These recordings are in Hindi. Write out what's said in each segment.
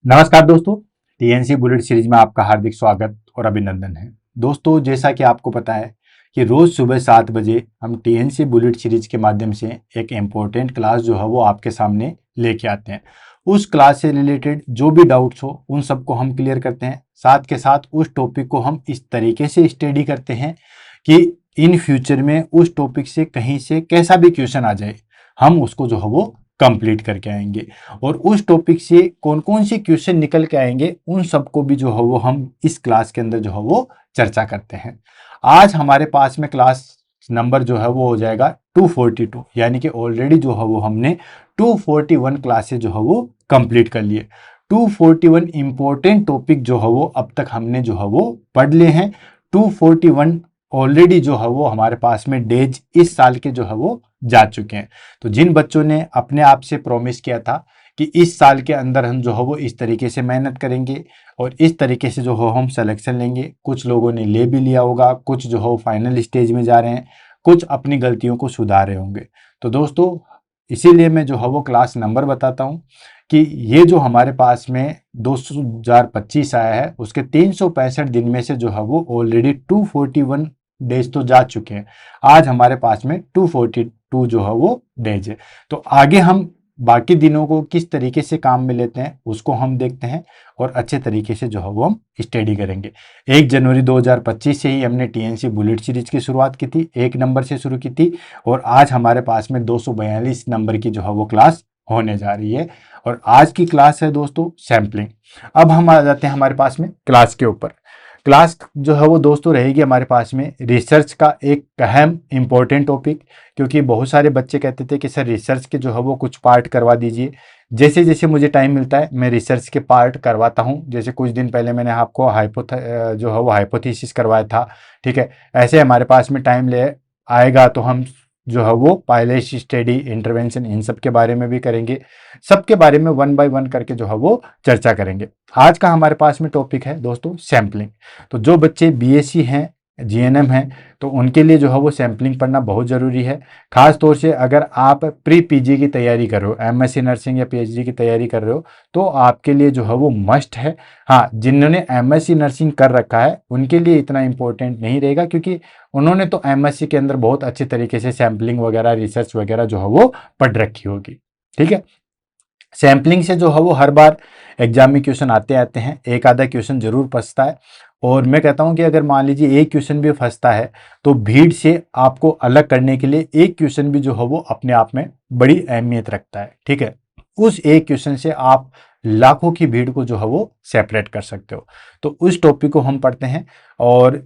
नमस्कार दोस्तों, टीएनसी बुलेट सीरीज में आपका हार्दिक स्वागत और अभिनंदन है। दोस्तों, जैसा कि आपको पता है कि रोज सुबह 7 बजे हम टीएनसी बुलेट सीरीज के माध्यम से एक इम्पोर्टेंट क्लास जो है वो आपके सामने लेके आते हैं। उस क्लास से रिलेटेड जो भी डाउट्स हो उन सबको हम क्लियर करते हैं। साथ के साथ उस टॉपिक को हम इस तरीके से स्टडी करते हैं कि इन फ्यूचर में उस टॉपिक से कहीं से कैसा भी क्वेश्चन आ जाए हम उसको जो है वो कंप्लीट करके आएंगे। और उस टॉपिक से कौन कौन से क्वेश्चन निकल के आएंगे उन सबको भी जो है वो हम इस क्लास के अंदर जो है वो चर्चा करते हैं। आज हमारे पास में क्लास नंबर जो है वो हो जाएगा 242, यानी कि ऑलरेडी जो है वो हमने 241 क्लासेज जो है वो कंप्लीट कर लिए। 241 इंपॉर्टेंट टॉपिक जो है वो अब तक हमने जो है वो पढ़ लिए हैं। 241 ऑलरेडी जो है वो हमारे पास में डेज इस साल के जो है वो जा चुके हैं। तो जिन बच्चों ने अपने आप से प्रॉमिस किया था कि इस साल के अंदर हम जो है वो इस तरीके से मेहनत करेंगे और इस तरीके से जो हो हम सिलेक्शन लेंगे, कुछ लोगों ने ले भी लिया होगा, कुछ जो हो फाइनल स्टेज में जा रहे हैं, कुछ अपनी गलतियों को सुधार रहे होंगे। तो दोस्तों, इसीलिए मैं जो है वो क्लास नंबर बताता हूँ कि ये जो हमारे पास में 2025 आया है उसके 365 दिन में से जो है वो ऑलरेडी 241 डेज तो जा चुके हैं। आज हमारे पास में 242 जो है वो डेज है। तो आगे हम बाकी दिनों को किस तरीके से काम में लेते हैं उसको हम देखते हैं और अच्छे तरीके से जो है वो हम स्टडी करेंगे। 1 जनवरी 2025 से ही हमने टीएनसी बुलेट सीरीज की शुरुआत की थी, 1 नंबर से शुरू की थी और आज हमारे पास में 242 नंबर की जो है वो क्लास होने जा रही है। और आज की क्लास है दोस्तों सैम्पलिंग। अब हम आ जाते हैं हमारे पास में क्लास के ऊपर। क्लास जो है वो दोस्तों रहेगी हमारे पास में रिसर्च का एक अहम इम्पोर्टेंट टॉपिक, क्योंकि बहुत सारे बच्चे कहते थे कि सर रिसर्च के जो है वो कुछ पार्ट करवा दीजिए। जैसे जैसे मुझे टाइम मिलता है मैं रिसर्च के पार्ट करवाता हूँ। जैसे कुछ दिन पहले मैंने आपको जो है वो हाइपोथेसिस करवाया था, ठीक है। ऐसे हमारे पास में टाइम ले आएगा तो हम जो है वो पायलट स्टडी, इंटरवेंशन, इन सब के बारे में भी करेंगे। सबके बारे में 1 बाय 1 करके जो है वो चर्चा करेंगे। आज का हमारे पास में टॉपिक है दोस्तों सैम्पलिंग। तो जो बच्चे बीएससी हैं, जीएनएम हैं, तो उनके लिए जो है वो सैम्पलिंग पढ़ना बहुत ज़रूरी है। खास तौर से अगर आप प्री पीजी की तैयारी कर रहे हो, एमएससी नर्सिंग या पीएचडी की तैयारी कर रहे हो, तो आपके लिए जो है वो मस्ट है। हाँ, जिन्होंने एमएससी नर्सिंग कर रखा है उनके लिए इतना इंपॉर्टेंट नहीं रहेगा, क्योंकि उन्होंने तो एमएससी के अंदर बहुत अच्छे तरीके से सैम्पलिंग वगैरह, रिसर्च वगैरह जो है वो पढ़ रखी होगी, ठीक है। सैम्पलिंग से जो है वो हर बार एग्जाम में क्वेश्चन आते आते हैं, एक आधा क्वेश्चन जरूर फंसता है। और मैं कहता हूं कि अगर मान लीजिए एक क्वेश्चन भी फंसता है तो भीड़ से आपको अलग करने के लिए एक क्वेश्चन भी जो है वो अपने आप में बड़ी अहमियत रखता है, ठीक है। उस एक क्वेश्चन से आप लाखों की भीड़ को जो है वो सेपरेट कर सकते हो। तो उस टॉपिक को हम पढ़ते हैं। और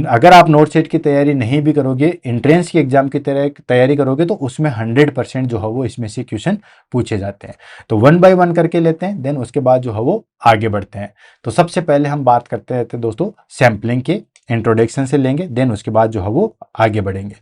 अगर आप नोट सेट की तैयारी नहीं भी करोगे, एंट्रेंस की एग्जाम की तैयारी करोगे, तो उसमें 100% जो है वो इसमें से क्वेश्चन पूछे जाते हैं। तो 1 बाय 1 करके लेते हैं, देन उसके बाद जो है वो आगे बढ़ते हैं। तो सबसे पहले हम बात करते रहते हैं दोस्तों सैम्पलिंग के इंट्रोडक्शन से लेंगे, देन उसके बाद जो है वो आगे बढ़ेंगे।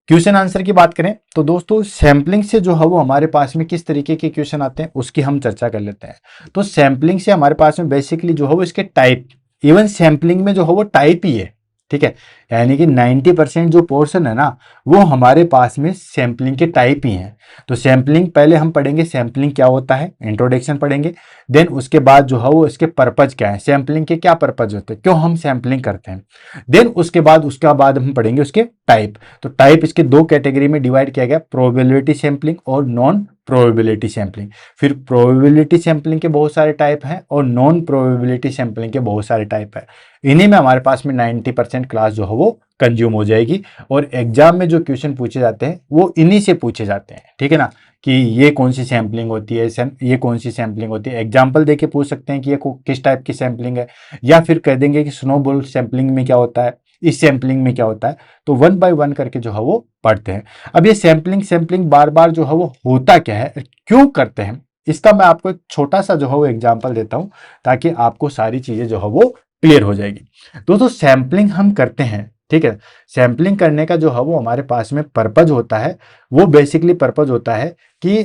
क्वेश्चन आंसर की बात करें तो दोस्तों सैम्पलिंग से जो है वो हमारे पास में किस तरीके के क्वेश्चन आते हैं उसकी हम चर्चा कर लेते हैं। तो सैम्पलिंग से हमारे पास में बेसिकली जो है वो इसके टाइप, इवन सैम्पलिंग में जो है वो टाइप ही है, ठीक है। यानी कि 90% जो पोर्शन है ना वो हमारे पास में सैम्पलिंग के टाइप ही हैं। तो सैम्पलिंग पहले हम पढ़ेंगे, सैम्पलिंग क्या होता है, इंट्रोडक्शन पढ़ेंगे। देन उसके बाद जो है वो इसके पर्पज क्या है, सैम्पलिंग के क्या पर्पज होते हैं, क्यों हम सैम्पलिंग करते हैं। देन उसके बाद हम पढ़ेंगे उसके टाइप। तो टाइप इसके 2 कैटेगरी में डिवाइड किया गया, प्रोबेबिलिटी सैम्पलिंग और नॉन प्रोबेबिलिटी सैम्पलिंग। फिर प्रोबेबिलिटी सैम्पलिंग के बहुत सारे टाइप हैं और नॉन प्रोबेबिलिटी सैम्पलिंग के बहुत सारे टाइप हैं। इन्हीं में हमारे पास में 90% क्लास जो है वो कंज्यूम हो जाएगी। और एग्जाम में जो क्वेश्चन पूछे जाते हैं वो इन्हीं से पूछे जाते हैं, ठीक है ना, कि ये कौन सी सैम्पलिंग होती है, ये कौन सी सैम्पलिंग होती है। एग्जाम्पल देके पूछ सकते हैं कि ये किस टाइप की सैम्पलिंग है, या फिर कह देंगे कि स्नोबॉल सैम्पलिंग में क्या होता है, इस सैम्पलिंग में क्या होता है। तो 1 बाय 1 करके जो है वो पढ़ते हैं। अब ये सैम्पलिंग बार बार जो है वो होता क्या है, क्यों करते हैं, इसका मैं आपको एक छोटा सा जो है वो एग्जाम्पल देता हूं ताकि आपको सारी चीजें जो है वो क्लियर हो जाएगी। दोस्तों सैम्पलिंग हम करते हैं, ठीक है। सैम्पलिंग करने का जो है वो हमारे पास में पर्पज होता है, वो बेसिकली पर्पज होता है कि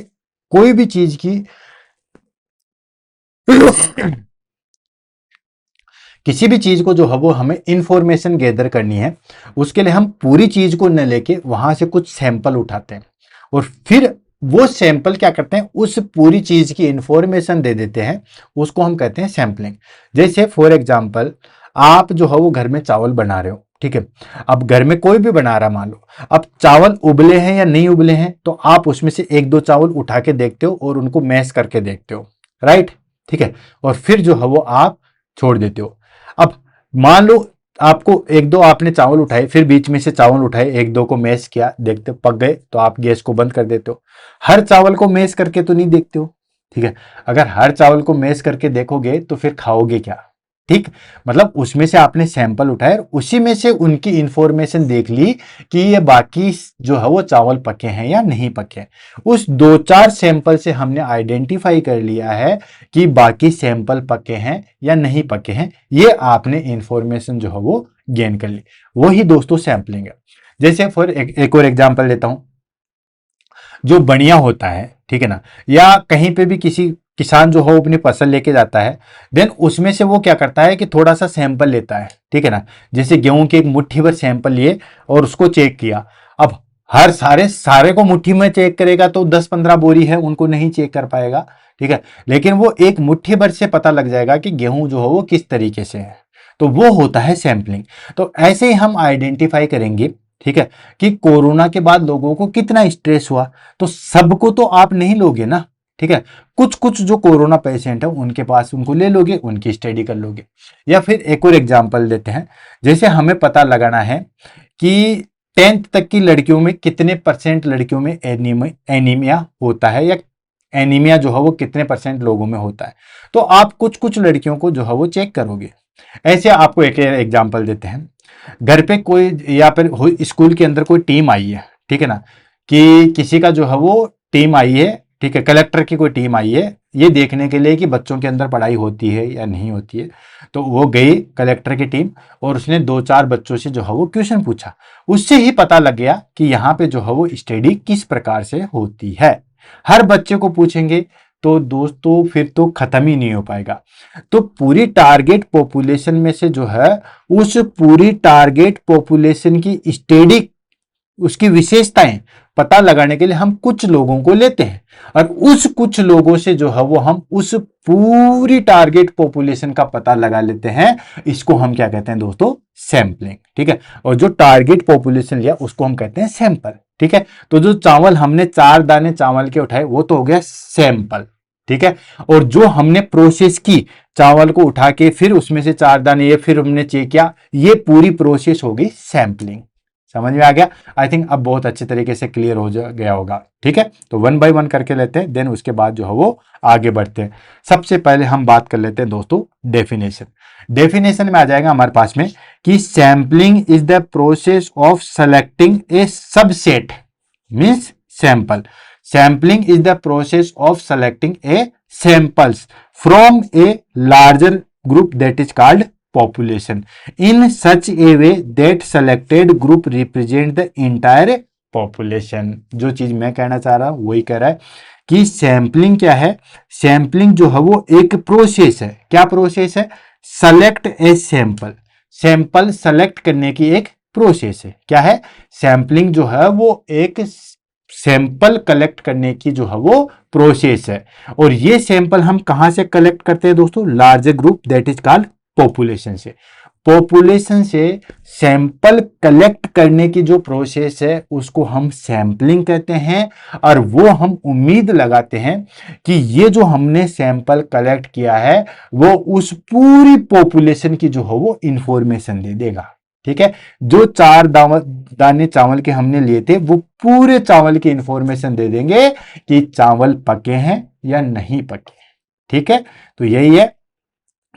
कोई भी चीज की किसी भी चीज को जो है वो हमें इंफॉर्मेशन गैदर करनी है, उसके लिए हम पूरी चीज को न लेके वहां से कुछ सैंपल उठाते हैं और फिर वो सैंपल क्या करते हैं, उस पूरी चीज की इंफॉर्मेशन दे देते हैं, उसको हम कहते हैं सैंपलिंग। जैसे फॉर एग्जांपल आप जो है वो घर में चावल बना रहे हो, ठीक है, अब घर में कोई भी बना रहा मान लो, अब चावल उबले हैं या नहीं उबले हैं, तो आप उसमें से एक दो चावल उठा के देखते हो और उनको मैश करके देखते हो, राइट, ठीक है, और फिर जो है वो आप छोड़ देते हो। अब मान लो आपको एक दो आपने चावल उठाए, फिर बीच में से चावल उठाए, एक दो को मैश किया, देखते पक गए तो आप गैस को बंद कर देते हो। हर चावल को मैश करके तो नहीं देखते हो, ठीक है, अगर हर चावल को मैश करके देखोगे तो फिर खाओगे क्या, ठीक, मतलब उसमें से आपने सैंपल उठाए और उसी में से उनकी इंफॉर्मेशन देख ली कि ये बाकी जो है वो चावल पके हैं या नहीं पके। उस दो चार सैंपल से हमने आइडेंटिफाई कर लिया है कि बाकी सैंपल पके हैं या नहीं पके हैं, ये आपने इंफॉर्मेशन जो है वो गेन कर ली, वही दोस्तों सैंपलिंग है। जैसे फॉर एक और एग्जांपल देता हूं, जो बढ़िया होता है, ठीक है ना, या कहीं पे भी किसी किसान जो हो अपनी फसल लेके जाता है, देन उसमें से वो क्या करता है कि थोड़ा सा सैंपल लेता है, ठीक है ना, जैसे गेहूं के एक मुट्ठी भर सैंपल लिए और उसको चेक किया। अब हर सारे सारे को मुट्ठी में चेक करेगा तो 10-15 बोरी है उनको नहीं चेक कर पाएगा, ठीक है, लेकिन वो एक मुट्ठी भर से पता लग जाएगा कि गेहूं जो हो वो किस तरीके से है, तो वो होता है सैंपलिंग। तो ऐसे ही हम आइडेंटिफाई करेंगे, ठीक है, कि कोरोना के बाद लोगों को कितना स्ट्रेस हुआ, तो सबको तो आप नहीं लोगे ना, ठीक है, कुछ कुछ जो कोरोना पेशेंट है उनके पास उनको ले लोगे, उनकी स्टडी कर लोगे। या फिर एक और एग्जांपल देते हैं, जैसे हमें पता लगाना है कि 10th तक की लड़कियों में कितने परसेंट लड़कियों में एनीमिया होता है, या एनीमिया जो है वो कितने परसेंट लोगों में होता है, तो आप कुछ कुछ लड़कियों को जो है वो चेक करोगे। ऐसे आपको एक एग्जांपल देते हैं, घर पे कोई या फिर स्कूल के अंदर कोई टीम आई है, ठीक है ना, कि किसी का जो है वो टीम आई है, ठीक है, कलेक्टर की कोई टीम आई है ये देखने के लिए कि बच्चों के अंदर पढ़ाई होती है या नहीं होती है, तो वो गई कलेक्टर की टीम और उसने दो चार बच्चों से जो है वो क्वेश्चन पूछा, उससे ही पता लग गया कि यहाँ पे जो है वो स्टडी किस प्रकार से होती है। हर बच्चे को पूछेंगे तो दोस्तों फिर तो खत्म ही नहीं हो पाएगा। तो पूरी टारगेट पॉपुलेशन में से जो है उस पूरी टारगेट पॉपुलेशन की स्टडी, उसकी विशेषताएं पता लगाने के लिए हम कुछ लोगों को लेते हैं और उस कुछ लोगों से जो है वो हम उस पूरी टारगेट पॉपुलेशन का पता लगा लेते हैं। इसको हम क्या कहते हैं दोस्तों, सैंपलिंग, ठीक है, और जो टारगेट पॉपुलेशन लिया उसको हम कहते हैं सैंपल, ठीक है। तो जो चावल हमने 4 दाने चावल के उठाए वो तो हो गया सैंपल, ठीक है, और जो हमने प्रोसेस की चावल को उठा के फिर उसमें से 4 दाने ये फिर हमने चेक किया, ये पूरी प्रोसेस हो गई सैंपलिंग। समझ में आ गया? आई थिंक अब बहुत अच्छे तरीके से क्लियर हो गया होगा, ठीक है। तो 1 बाय 1 करके लेते हैं, देन उसके बाद जो है वो आगे बढ़ते हैं। सबसे पहले हम बात कर लेते हैं दोस्तों डेफिनेशन। डेफिनेशन में आ जाएगा हमारे पास में कि sampling is the process of selecting A subset, means sample. Sampling is the process of selecting A samples from a larger group that is called population in such a way that selected group represent the entire population। जो चीज मैं कहना चाह रहा हूं वही कह रहा है कि सैंपलिंग क्या है, सैंपलिंग जो है वो एक प्रोसेस है। क्या प्रोसेस है? Select a sample, sample select करने की एक प्रोसेस है। क्या है? सैंपलिंग जो है वो एक सैंपल कलेक्ट करने की जो है वो प्रोसेस है। और ये सैंपल हम कहां से कलेक्ट करते हैं दोस्तों? Larger group that is called population से। पॉपुलेशन से सैंपल कलेक्ट करने की जो प्रोसेस है उसको हम सैंपलिंग कहते हैं। और वो हम उम्मीद लगाते हैं कि ये जो हमने सैंपल कलेक्ट किया है वो उस पूरी पॉपुलेशन की जो है वो इंफॉर्मेशन दे देगा, ठीक है। जो 4 दाने चावल के हमने लिए थे वो पूरे चावल की इंफॉर्मेशन दे देंगे कि चावल पके हैं या नहीं पके, ठीक है। तो यही है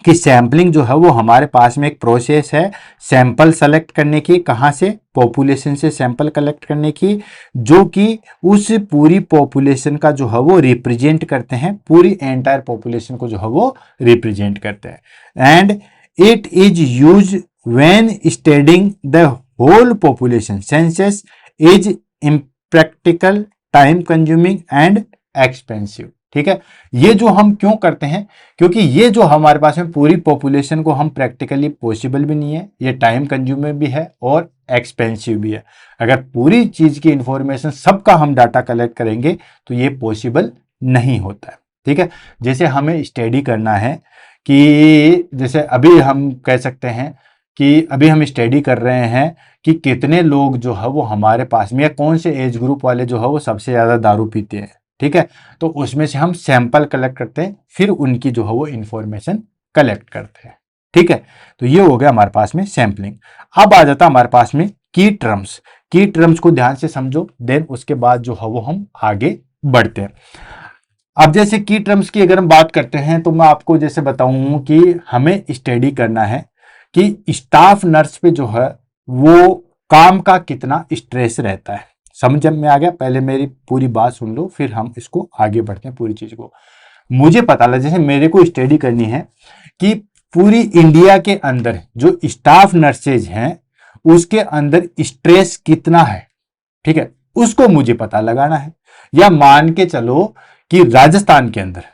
कि सैंपलिंग जो है वो हमारे पास में एक प्रोसेस है सैंपल सेलेक्ट करने की। कहां से? पॉपुलेशन से सैंपल कलेक्ट करने की, जो कि उस पूरी पॉपुलेशन का जो है वो रिप्रेजेंट करते हैं, पूरी एंटायर पॉपुलेशन को जो है वो रिप्रेजेंट करते हैं। And it is use when studying the whole population. Census is impractical, time consuming and expensive. ठीक है। ये जो हम क्यों करते हैं, क्योंकि ये जो हमारे पास में पूरी पॉपुलेशन को हम प्रैक्टिकली पॉसिबल भी नहीं है, ये टाइम कंज्यूमर भी है और एक्सपेंसिव भी है। अगर पूरी चीज की इंफॉर्मेशन सबका हम डाटा कलेक्ट करेंगे तो ये पॉसिबल नहीं होता है, ठीक है। जैसे हमें स्टडी करना है कि जैसे अभी हम कह सकते हैं कि अभी हम स्टडी कर रहे हैं कि कितने लोग जो है वो हमारे पास में या कौन से एज ग्रुप वाले जो है वो सबसे ज्यादा दारू पीते हैं, ठीक है। तो उसमें से हम सैंपल कलेक्ट करते हैं, फिर उनकी जो है वो इंफॉर्मेशन कलेक्ट करते हैं, ठीक है। तो ये हो गया हमारे पास में सैंपलिंग। अब आ जाता हमारे पास में की टर्म्स। की टर्म्स को ध्यान से समझो, देन उसके बाद जो है वो हम आगे बढ़ते हैं। अब जैसे की टर्म्स की अगर हम बात करते हैं तो मैं आपको जैसे बताऊं कि हमें स्टडी करना है कि स्टाफ नर्स पे जो है वो काम का कितना स्ट्रेस रहता है। समझ में आ गया? पहले मेरी पूरी बात सुन लो, फिर हम इसको आगे बढ़ते हैं पूरी चीज को। मुझे पता लगा, जैसे मेरे को स्टडी करनी है कि पूरी इंडिया के अंदर जो स्टाफ नर्सेज हैं उसके अंदर स्ट्रेस कितना है, ठीक है, उसको मुझे पता लगाना है। या मान के चलो कि राजस्थान के अंदर,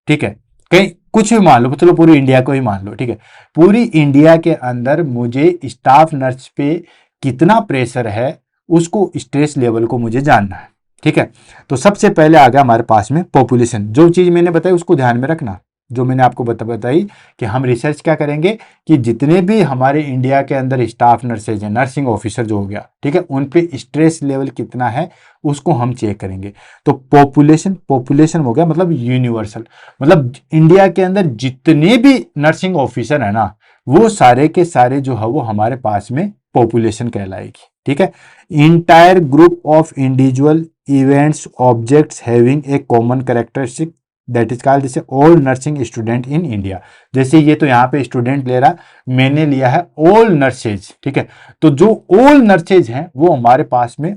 ठीक है, कहीं कुछ भी मान लो, चलो पूरी इंडिया को ही मान लो, ठीक है, पूरी इंडिया के अंदर मुझे स्टाफ नर्स पे कितना प्रेशर है, उसको स्ट्रेस लेवल को मुझे जानना है, ठीक है। तो सबसे पहले आ गया हमारे पास में पॉपुलेशन। जो चीज मैंने बताई उसको ध्यान में रखना, जो मैंने आपको बताई कि हम रिसर्च क्या करेंगे कि जितने भी हमारे इंडिया के अंदर स्टाफ नर्सेज हैं, नर्सिंग ऑफिसर जो हो गया, ठीक है, उन पे स्ट्रेस लेवल कितना है उसको हम चेक करेंगे। तो पॉपुलेशन, पॉपुलेशन हो गया मतलब यूनिवर्सल, मतलब इंडिया के अंदर जितने भी नर्सिंग ऑफिसर है ना, वो सारे के सारे जो है वो हमारे पास में पॉपुलेशन कहलाएगी, ठीक है। Entire group of individual events objects having a common characteristic that is called जैसे all nursing student in India. जैसे ये तो यहाँ पे स्टूडेंट ले रहा, मैंने लिया है ऑल नर्सेज, ठीक है। तो जो ऑल नर्सेज हैं वो हमारे पास में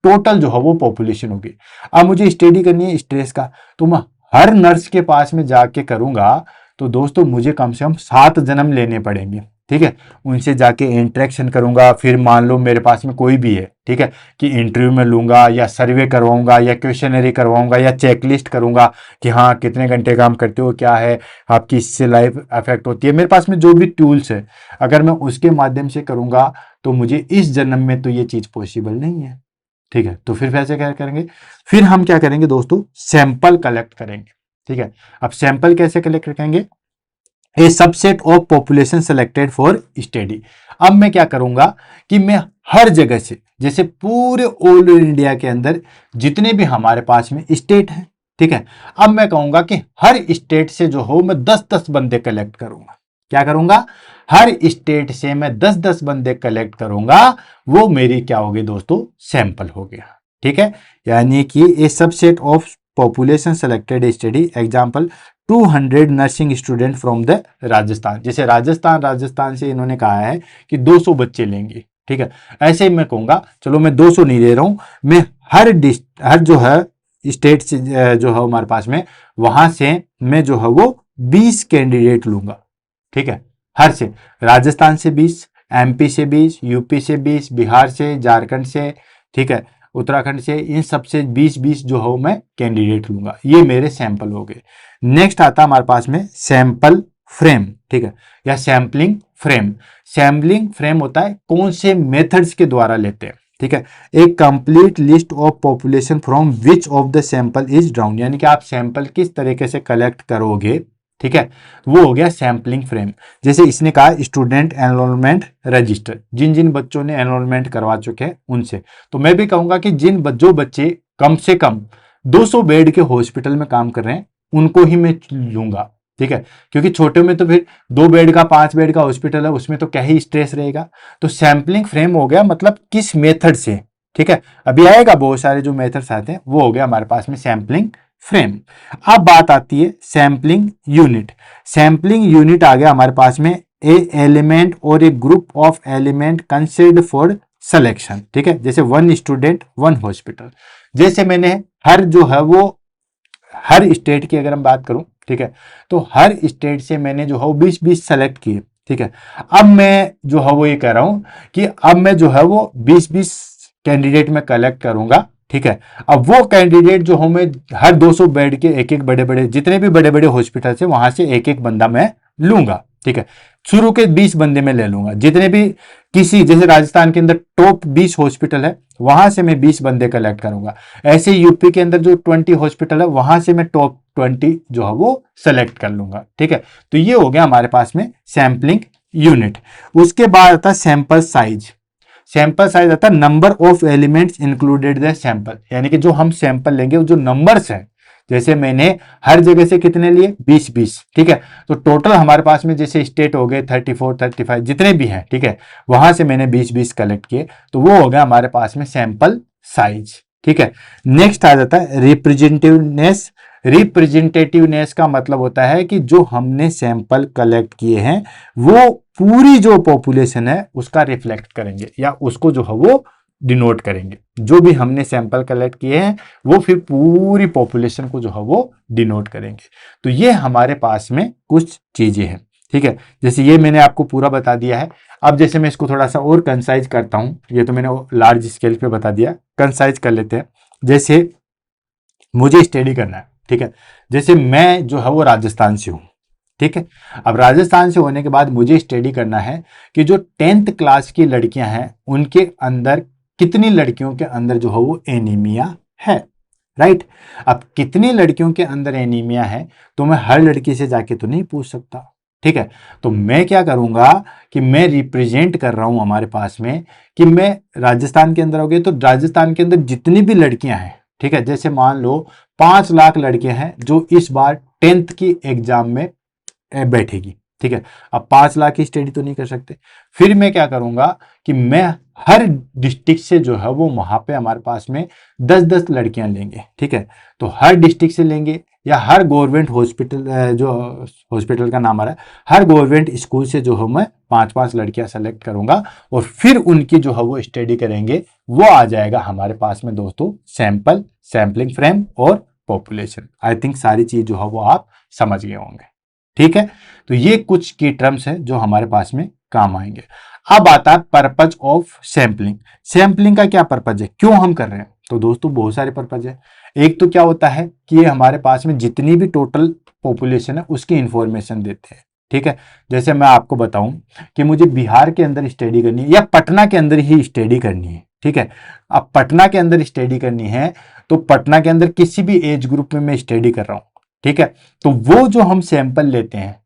टोटल जो है वो पॉपुलेशन होगी। अब मुझे स्टडी करनी है स्ट्रेस का, तो मैं हर नर्स के पास में जाके करूंगा तो दोस्तों मुझे कम से कम 7 जन्म लेने पड़ेंगे, ठीक है। उनसे जाके इंटरेक्शन करूंगा, फिर मान लो मेरे पास में कोई भी है, ठीक है, कि इंटरव्यू में लूंगा या सर्वे करवाऊंगा या क्वेश्चनरी करवाऊंगा या चेकलिस्ट करूंगा कि हाँ कितने घंटे काम करते हो, क्या है आपकी इससे लाइफ अफेक्ट होती है। मेरे पास में जो भी टूल्स है अगर मैं उसके माध्यम से करूंगा तो मुझे इस जन्म में तो ये चीज पॉसिबल नहीं है, ठीक है। तो फिर कैसे क्या करेंगे, फिर हम क्या करेंगे दोस्तों, सैंपल कलेक्ट करेंगे, ठीक है। अब सैंपल कैसे कलेक्ट करेंगे, a subset of population selected for study. अब मैं क्या करूंगा कि मैं हर जगह से, जैसे पूरे ऑल इंडिया के अंदर जितने भी हमारे पास में स्टेट हैं, ठीक है, अब मैं कहूंगा कि हर स्टेट से जो हो मैं 10-10 बंदे कलेक्ट करूंगा। क्या करूंगा, हर स्टेट से मैं 10-10 बंदे कलेक्ट करूंगा, वो मेरी क्या होगी दोस्तों, सैंपल हो गया, ठीक है। यानी कि a subset of population selected study example 200 nursing student from the Rajasthan. जैसे राजस्थान से इन्होंने कहा है कि 200 बच्चे लेंगे, ठीक है। ऐसे ही मैं कहूंगा चलो मैं 200 नहीं ले रहा हूं, मैं हर जो है स्टेट से जो है हमारे पास में, वहां से मैं जो है वो 20 कैंडिडेट लूंगा, ठीक है। हर से, राजस्थान से 20, एमपी से 20, यूपी से 20, बिहार से, झारखंड से, ठीक है, उत्तराखंड से, इन सब से 20-20 जो हो मैं कैंडिडेट लूंगा। ये मेरे सैंपल हो गए। नेक्स्ट आता हमारे पास में सैंपल फ्रेम, ठीक है, या सैंपलिंग फ्रेम। सैंपलिंग फ्रेम होता है कौन से मेथड्स के द्वारा लेते हैं, ठीक है। एक complete list of population from which of the sample is drown, यानी कि आप सैंपल किस तरीके से कलेक्ट करोगे, ठीक है, वो हो गया सैंपलिंग फ्रेम। जैसे इसने कहा स्टूडेंट एनरोलमेंट रजिस्टर, जिन जिन बच्चों ने एनरोलमेंट करवा चुके हैं उनसे। तो मैं भी कहूंगा कि जो बच्चे कम से कम 200 बेड के हॉस्पिटल में काम कर रहे हैं उनको ही मैं लूंगा, ठीक है, क्योंकि छोटे में तो फिर 2 बेड का 5 बेड का हॉस्पिटल है, उसमें तो क्या ही स्ट्रेस रहेगा। तो सैंपलिंग फ्रेम हो गया मतलब किस मेथड से, ठीक है, अभी आएगा बहुत सारे जो मेथड्स आते हैं, वो हो गया हमारे पास में सैंपलिंग फ्रेम। अब बात आती है सैंपलिंग यूनिट। सैंपलिंग यूनिट आ गया हमारे पास में ए एलिमेंट और a group of element considered for selection, ठीक है। जैसे 1 स्टूडेंट 1 हॉस्पिटल, जैसे मैंने हर जो है वो हर स्टेट की अगर हम बात करूं, ठीक है, तो हर स्टेट से मैंने जो है वो 20-20 सेलेक्ट किए, ठीक है। अब मैं जो है वो ये कह रहा हूं कि अब मैं जो है वो 20-20 कैंडिडेट में कलेक्ट करूंगा, ठीक है। अब वो कैंडिडेट जो हमें हर 200 बेड के एक एक बड़े बड़े जितने भी बड़े बड़े हॉस्पिटल से वहां से एक एक बंदा मैं लूंगा, ठीक है। शुरू के 20 बंदे मैं ले लूंगा, जितने भी किसी जैसे राजस्थान के अंदर टॉप 20 हॉस्पिटल है वहां से मैं 20 बंदे कलेक्ट करूंगा। ऐसे यूपी के अंदर जो 20 हॉस्पिटल है वहां से मैं टॉप 20 जो है वो सेलेक्ट कर लूंगा, ठीक है। तो ये हो गया हमारे पास में सैंपलिंग यूनिट। उसके बाद आता है सैंपल साइज। सैंपल साइज आता है number of elements included the sample, यानी कि जो हम सैंपल लेंगे वो जो नंबर्स हैं, जैसे मैंने हर जगह से कितने लिए 20-20, ठीक है। तो टोटल हमारे पास में जैसे स्टेट हो गए 34-35 जितने भी हैं, ठीक है, वहां से मैंने 20-20 कलेक्ट किए, तो वो हो गया हमारे पास में सैंपल साइज, ठीक है। नेक्स्ट आ जाता है रिप्रेजेंटेटिवनेस। रिप्रेजेंटेटिवनेस का मतलब होता है कि जो हमने सैंपल कलेक्ट किए हैं वो पूरी जो पॉपुलेशन है उसका रिफ्लेक्ट करेंगे या उसको जो है वो डिनोट करेंगे। जो भी हमने सैंपल कलेक्ट किए हैं वो फिर पूरी पॉपुलेशन को जो है वो डिनोट करेंगे। तो ये हमारे पास में कुछ चीजें हैं, ठीक है। जैसे ये मैंने आपको पूरा बता दिया है। अब जैसे मैं इसको थोड़ा सा और कंसाइज करता हूं, ये तो मैंने लार्ज स्केल पे बता दिया, कंसाइज कर लेते हैं। जैसे मुझे स्टडी करना है, ठीक है। जैसे मैं जो है वो राजस्थान से हूं, ठीक है। अब राजस्थान से होने के बाद मुझे स्टडी करना है कि जो 10th क्लास की लड़कियां हैं उनके अंदर कितनी लड़कियों के अंदर जो है वो एनीमिया है, राइट। अब कितनी लड़कियों के अंदर एनीमिया है तो मैं हर लड़की से जाके तो नहीं पूछ सकता, ठीक है। तो मैं क्या करूंगा कि मैं रिप्रेजेंट कर रहा हूं हमारे पास में कि मैं राजस्थान के अंदर हो गए तो राजस्थान के अंदर जितनी भी लड़कियां हैं, ठीक है। जैसे मान लो 5 लाख लड़कियां हैं जो इस बार 10th की एग्जाम में बैठेगी, ठीक है। अब 5 लाख की स्टडी तो नहीं कर सकते, फिर मैं क्या करूंगा कि मैं हर डिस्ट्रिक्ट से जो है वो वहां पे हमारे पास में 10-10 लड़कियां लेंगे, ठीक है। तो हर डिस्ट्रिक्ट से लेंगे या हर गवर्नमेंट हॉस्पिटल जो हॉस्पिटल का नाम आ रहा है, हर गवर्नमेंट स्कूल से जो है मैं 5-5 लड़कियां सेलेक्ट करूंगा और फिर उनकी जो है वो स्टडी करेंगे। वो आ जाएगा हमारे पास में दोस्तों सैंपल, सैंपलिंग फ्रेम और पॉपुलेशन। आई थिंक सारी चीज जो है वो आप समझ गए होंगे, ठीक है। तो ये कुछ की टर्म्स है जो हमारे पास में काम आएंगे। अब आता है पर्पज ऑफ सैंपलिंग। सैंपलिंग का क्या पर्पज है, क्यों हम कर रहे हैं? तो दोस्तों बहुत सारे पर्पज है। एक तो क्या होता है कि ये हमारे पास में जितनी भी टोटल पॉपुलेशन है उसकी इंफॉर्मेशन देते हैं, ठीक है। जैसे मैं आपको बताऊं कि मुझे बिहार के अंदर स्टडी करनी है या पटना के अंदर ही स्टडी करनी है, ठीक है। अब पटना के अंदर स्टडी करनी है तो पटना के अंदर किसी भी एज ग्रुप में मैं स्टडी कर रहा हूं, ठीक है। तो वो जो हम सैंपल लेते हैं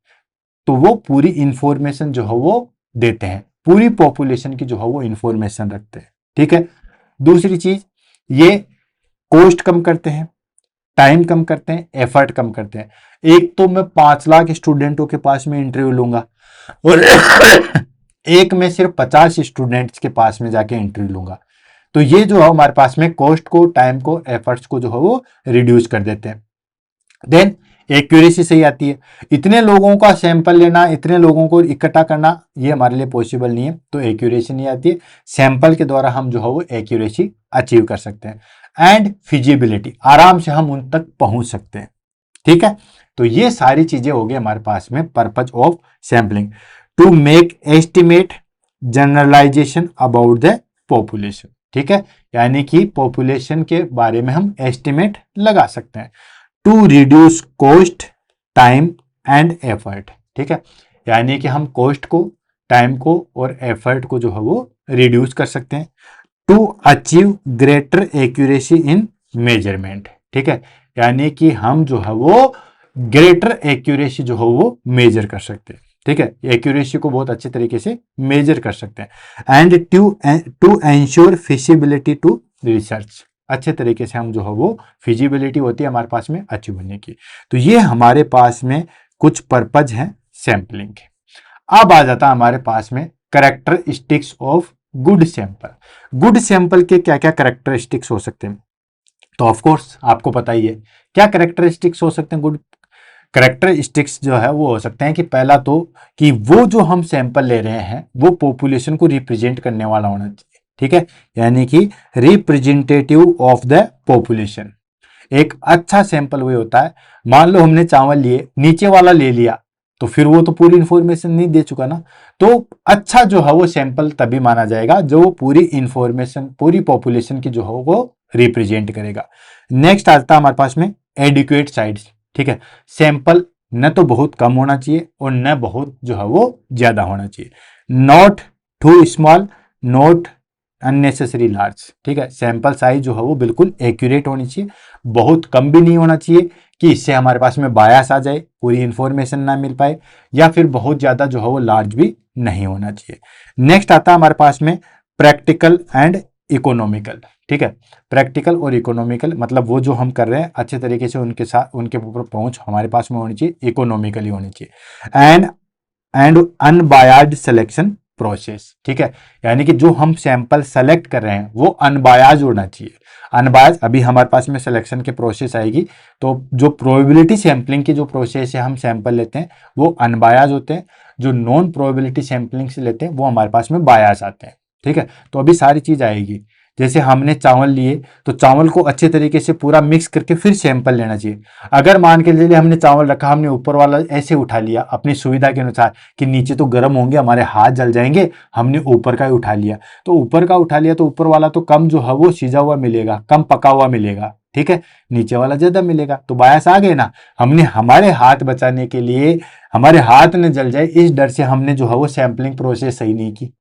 तो वो पूरी इंफॉर्मेशन जो है वो देते हैं, पूरी पॉपुलेशन की जो है वो इंफॉर्मेशन रखते हैं, ठीक है। दूसरी चीज, ये कॉस्ट कम करते हैं, टाइम कम करते हैं, एफर्ट कम करते हैं। एक तो मैं 5 लाख स्टूडेंटों के पास में इंटरव्यू लूंगा और एक में सिर्फ 50 स्टूडेंट्स के पास में जाके इंटरव्यू लूंगा। तो ये जो है हमारे पास में कॉस्ट को, टाइम को, एफर्ट्स को जो है वो रिड्यूस कर देते हैं। देन एक्यूरेसी सही आती है। इतने लोगों का सैंपल लेना, इतने लोगों को इकट्ठा करना ये हमारे लिए पॉसिबल नहीं है, तो एक्यूरेसी नहीं आती है। सैंपल के द्वारा हम जो है वो एक्यूरेसी अचीव कर सकते हैं। एंड फिजिबिलिटी, आराम से हम उन तक पहुंच सकते हैं, ठीक है। तो ये सारी चीजें हो गई हमारे पास में purpose of sampling. To make estimate generalization about the population, ठीक है। यानी कि पॉपुलेशन के बारे में हम एस्टिमेट लगा सकते हैं। To reduce cost, time and effort, ठीक है। यानी कि हम कॉस्ट को, टाइम को और एफर्ट को जो है वो रिड्यूस कर सकते हैं। To achieve greater accuracy in measurement, ठीक है। यानी कि हम जो है वो ग्रेटर एक्यूरेसी जो है वो मेजर कर सकते हैं, ठीक है। एक्यूरेसी को बहुत अच्छे तरीके से मेजर कर सकते हैं। And to ensure feasibility to research, अच्छे तरीके से हम जो है वो फिजिबिलिटी होती है हमारे पास में अचीव होने की। तो ये हमारे पास में कुछ पर्पज हैं सैंपलिंग के। अब आ जाता है हमारे पास में characteristics of good sample. Good sample के क्या क्या कैरेक्टरिस्टिक्स हो सकते हैं? तो ऑफ कोर्स आपको पता ही है क्या कैरेक्टरिस्टिक्स हो सकते हैं। गुड कैरेक्टरिस्टिक्स जो है वो हो सकते हैं कि पहला तो कि वो जो हम सैंपल ले रहे हैं वो पॉपुलेशन को रिप्रेजेंट करने वाला होना चाहिए, ठीक है। यानी कि रिप्रेजेंटेटिव ऑफ द पॉपुलेशन। एक अच्छा सैंपल वही होता है, मान लो हमने चावल लिए, नीचे वाला ले लिया तो फिर वो तो पूरी इंफॉर्मेशन नहीं दे चुका ना। तो अच्छा जो है वो सैंपल तभी माना जाएगा जो पूरी इंफॉर्मेशन, पूरी पॉपुलेशन की जो है वो रिप्रेजेंट करेगा। नेक्स्ट आता है हमारे पास में एडिक्वेट साइज। ठीक है, सैंपल न तो बहुत कम होना चाहिए और न बहुत जो है वो ज्यादा होना चाहिए। Not too small, not unnecessary large. ठीक है, सैंपल साइज जो है वो बिल्कुल एक्यूरेट होनी चाहिए, बहुत कम भी नहीं होना चाहिए कि इससे हमारे पास में बायस आ जाए, पूरी इंफॉर्मेशन ना मिल पाए, या फिर बहुत ज्यादा जो है वो लार्ज भी नहीं होना चाहिए। नेक्स्ट आता है हमारे पास में प्रैक्टिकल एंड इकोनॉमिकल। ठीक है, प्रैक्टिकल और इकोनॉमिकल मतलब वो जो हम कर रहे हैं अच्छे तरीके से उनके साथ उनके ऊपर पहुंच हमारे पास में होनी चाहिए, इकोनॉमिकली होनी चाहिए। And unbiased selection process. ठीक है, यानी कि जो हम सैंपल सेलेक्ट कर रहे हैं वो अनबायाज होना चाहिए। अनबायाज अभी हमारे पास में सिलेक्शन के प्रोसेस आएगी, तो जो प्रोबेबिलिटी सैंपलिंग की जो प्रोसेस है हम सैंपल लेते हैं वो अनबायाज होते हैं, जो नॉन प्रोबेबिलिटी सैंपलिंग से लेते हैं वो हमारे पास में बायास आते हैं। ठीक है, तो अभी सारी चीज आएगी। जैसे हमने चावल लिए तो चावल को अच्छे तरीके से पूरा मिक्स करके फिर सैंपल लेना चाहिए। अगर मान के चलिए हमने चावल रखा, हमने ऊपर वाला ऐसे उठा लिया अपनी सुविधा के अनुसार कि नीचे तो गर्म होंगे, हमारे हाथ जल जाएंगे, हमने ऊपर का ही उठा लिया, तो ऊपर का उठा लिया तो ऊपर वाला तो कम जो है वो सीजा हुआ मिलेगा, कम पका हुआ मिलेगा। ठीक है, नीचे वाला ज्यादा मिलेगा, तो बायस आ गए ना। हमने हमारे हाथ बचाने के लिए, हमारे हाथ न जल जाए इस डर से हमने जो है वो सैंपलिंग प्रोसेस सही नहीं की।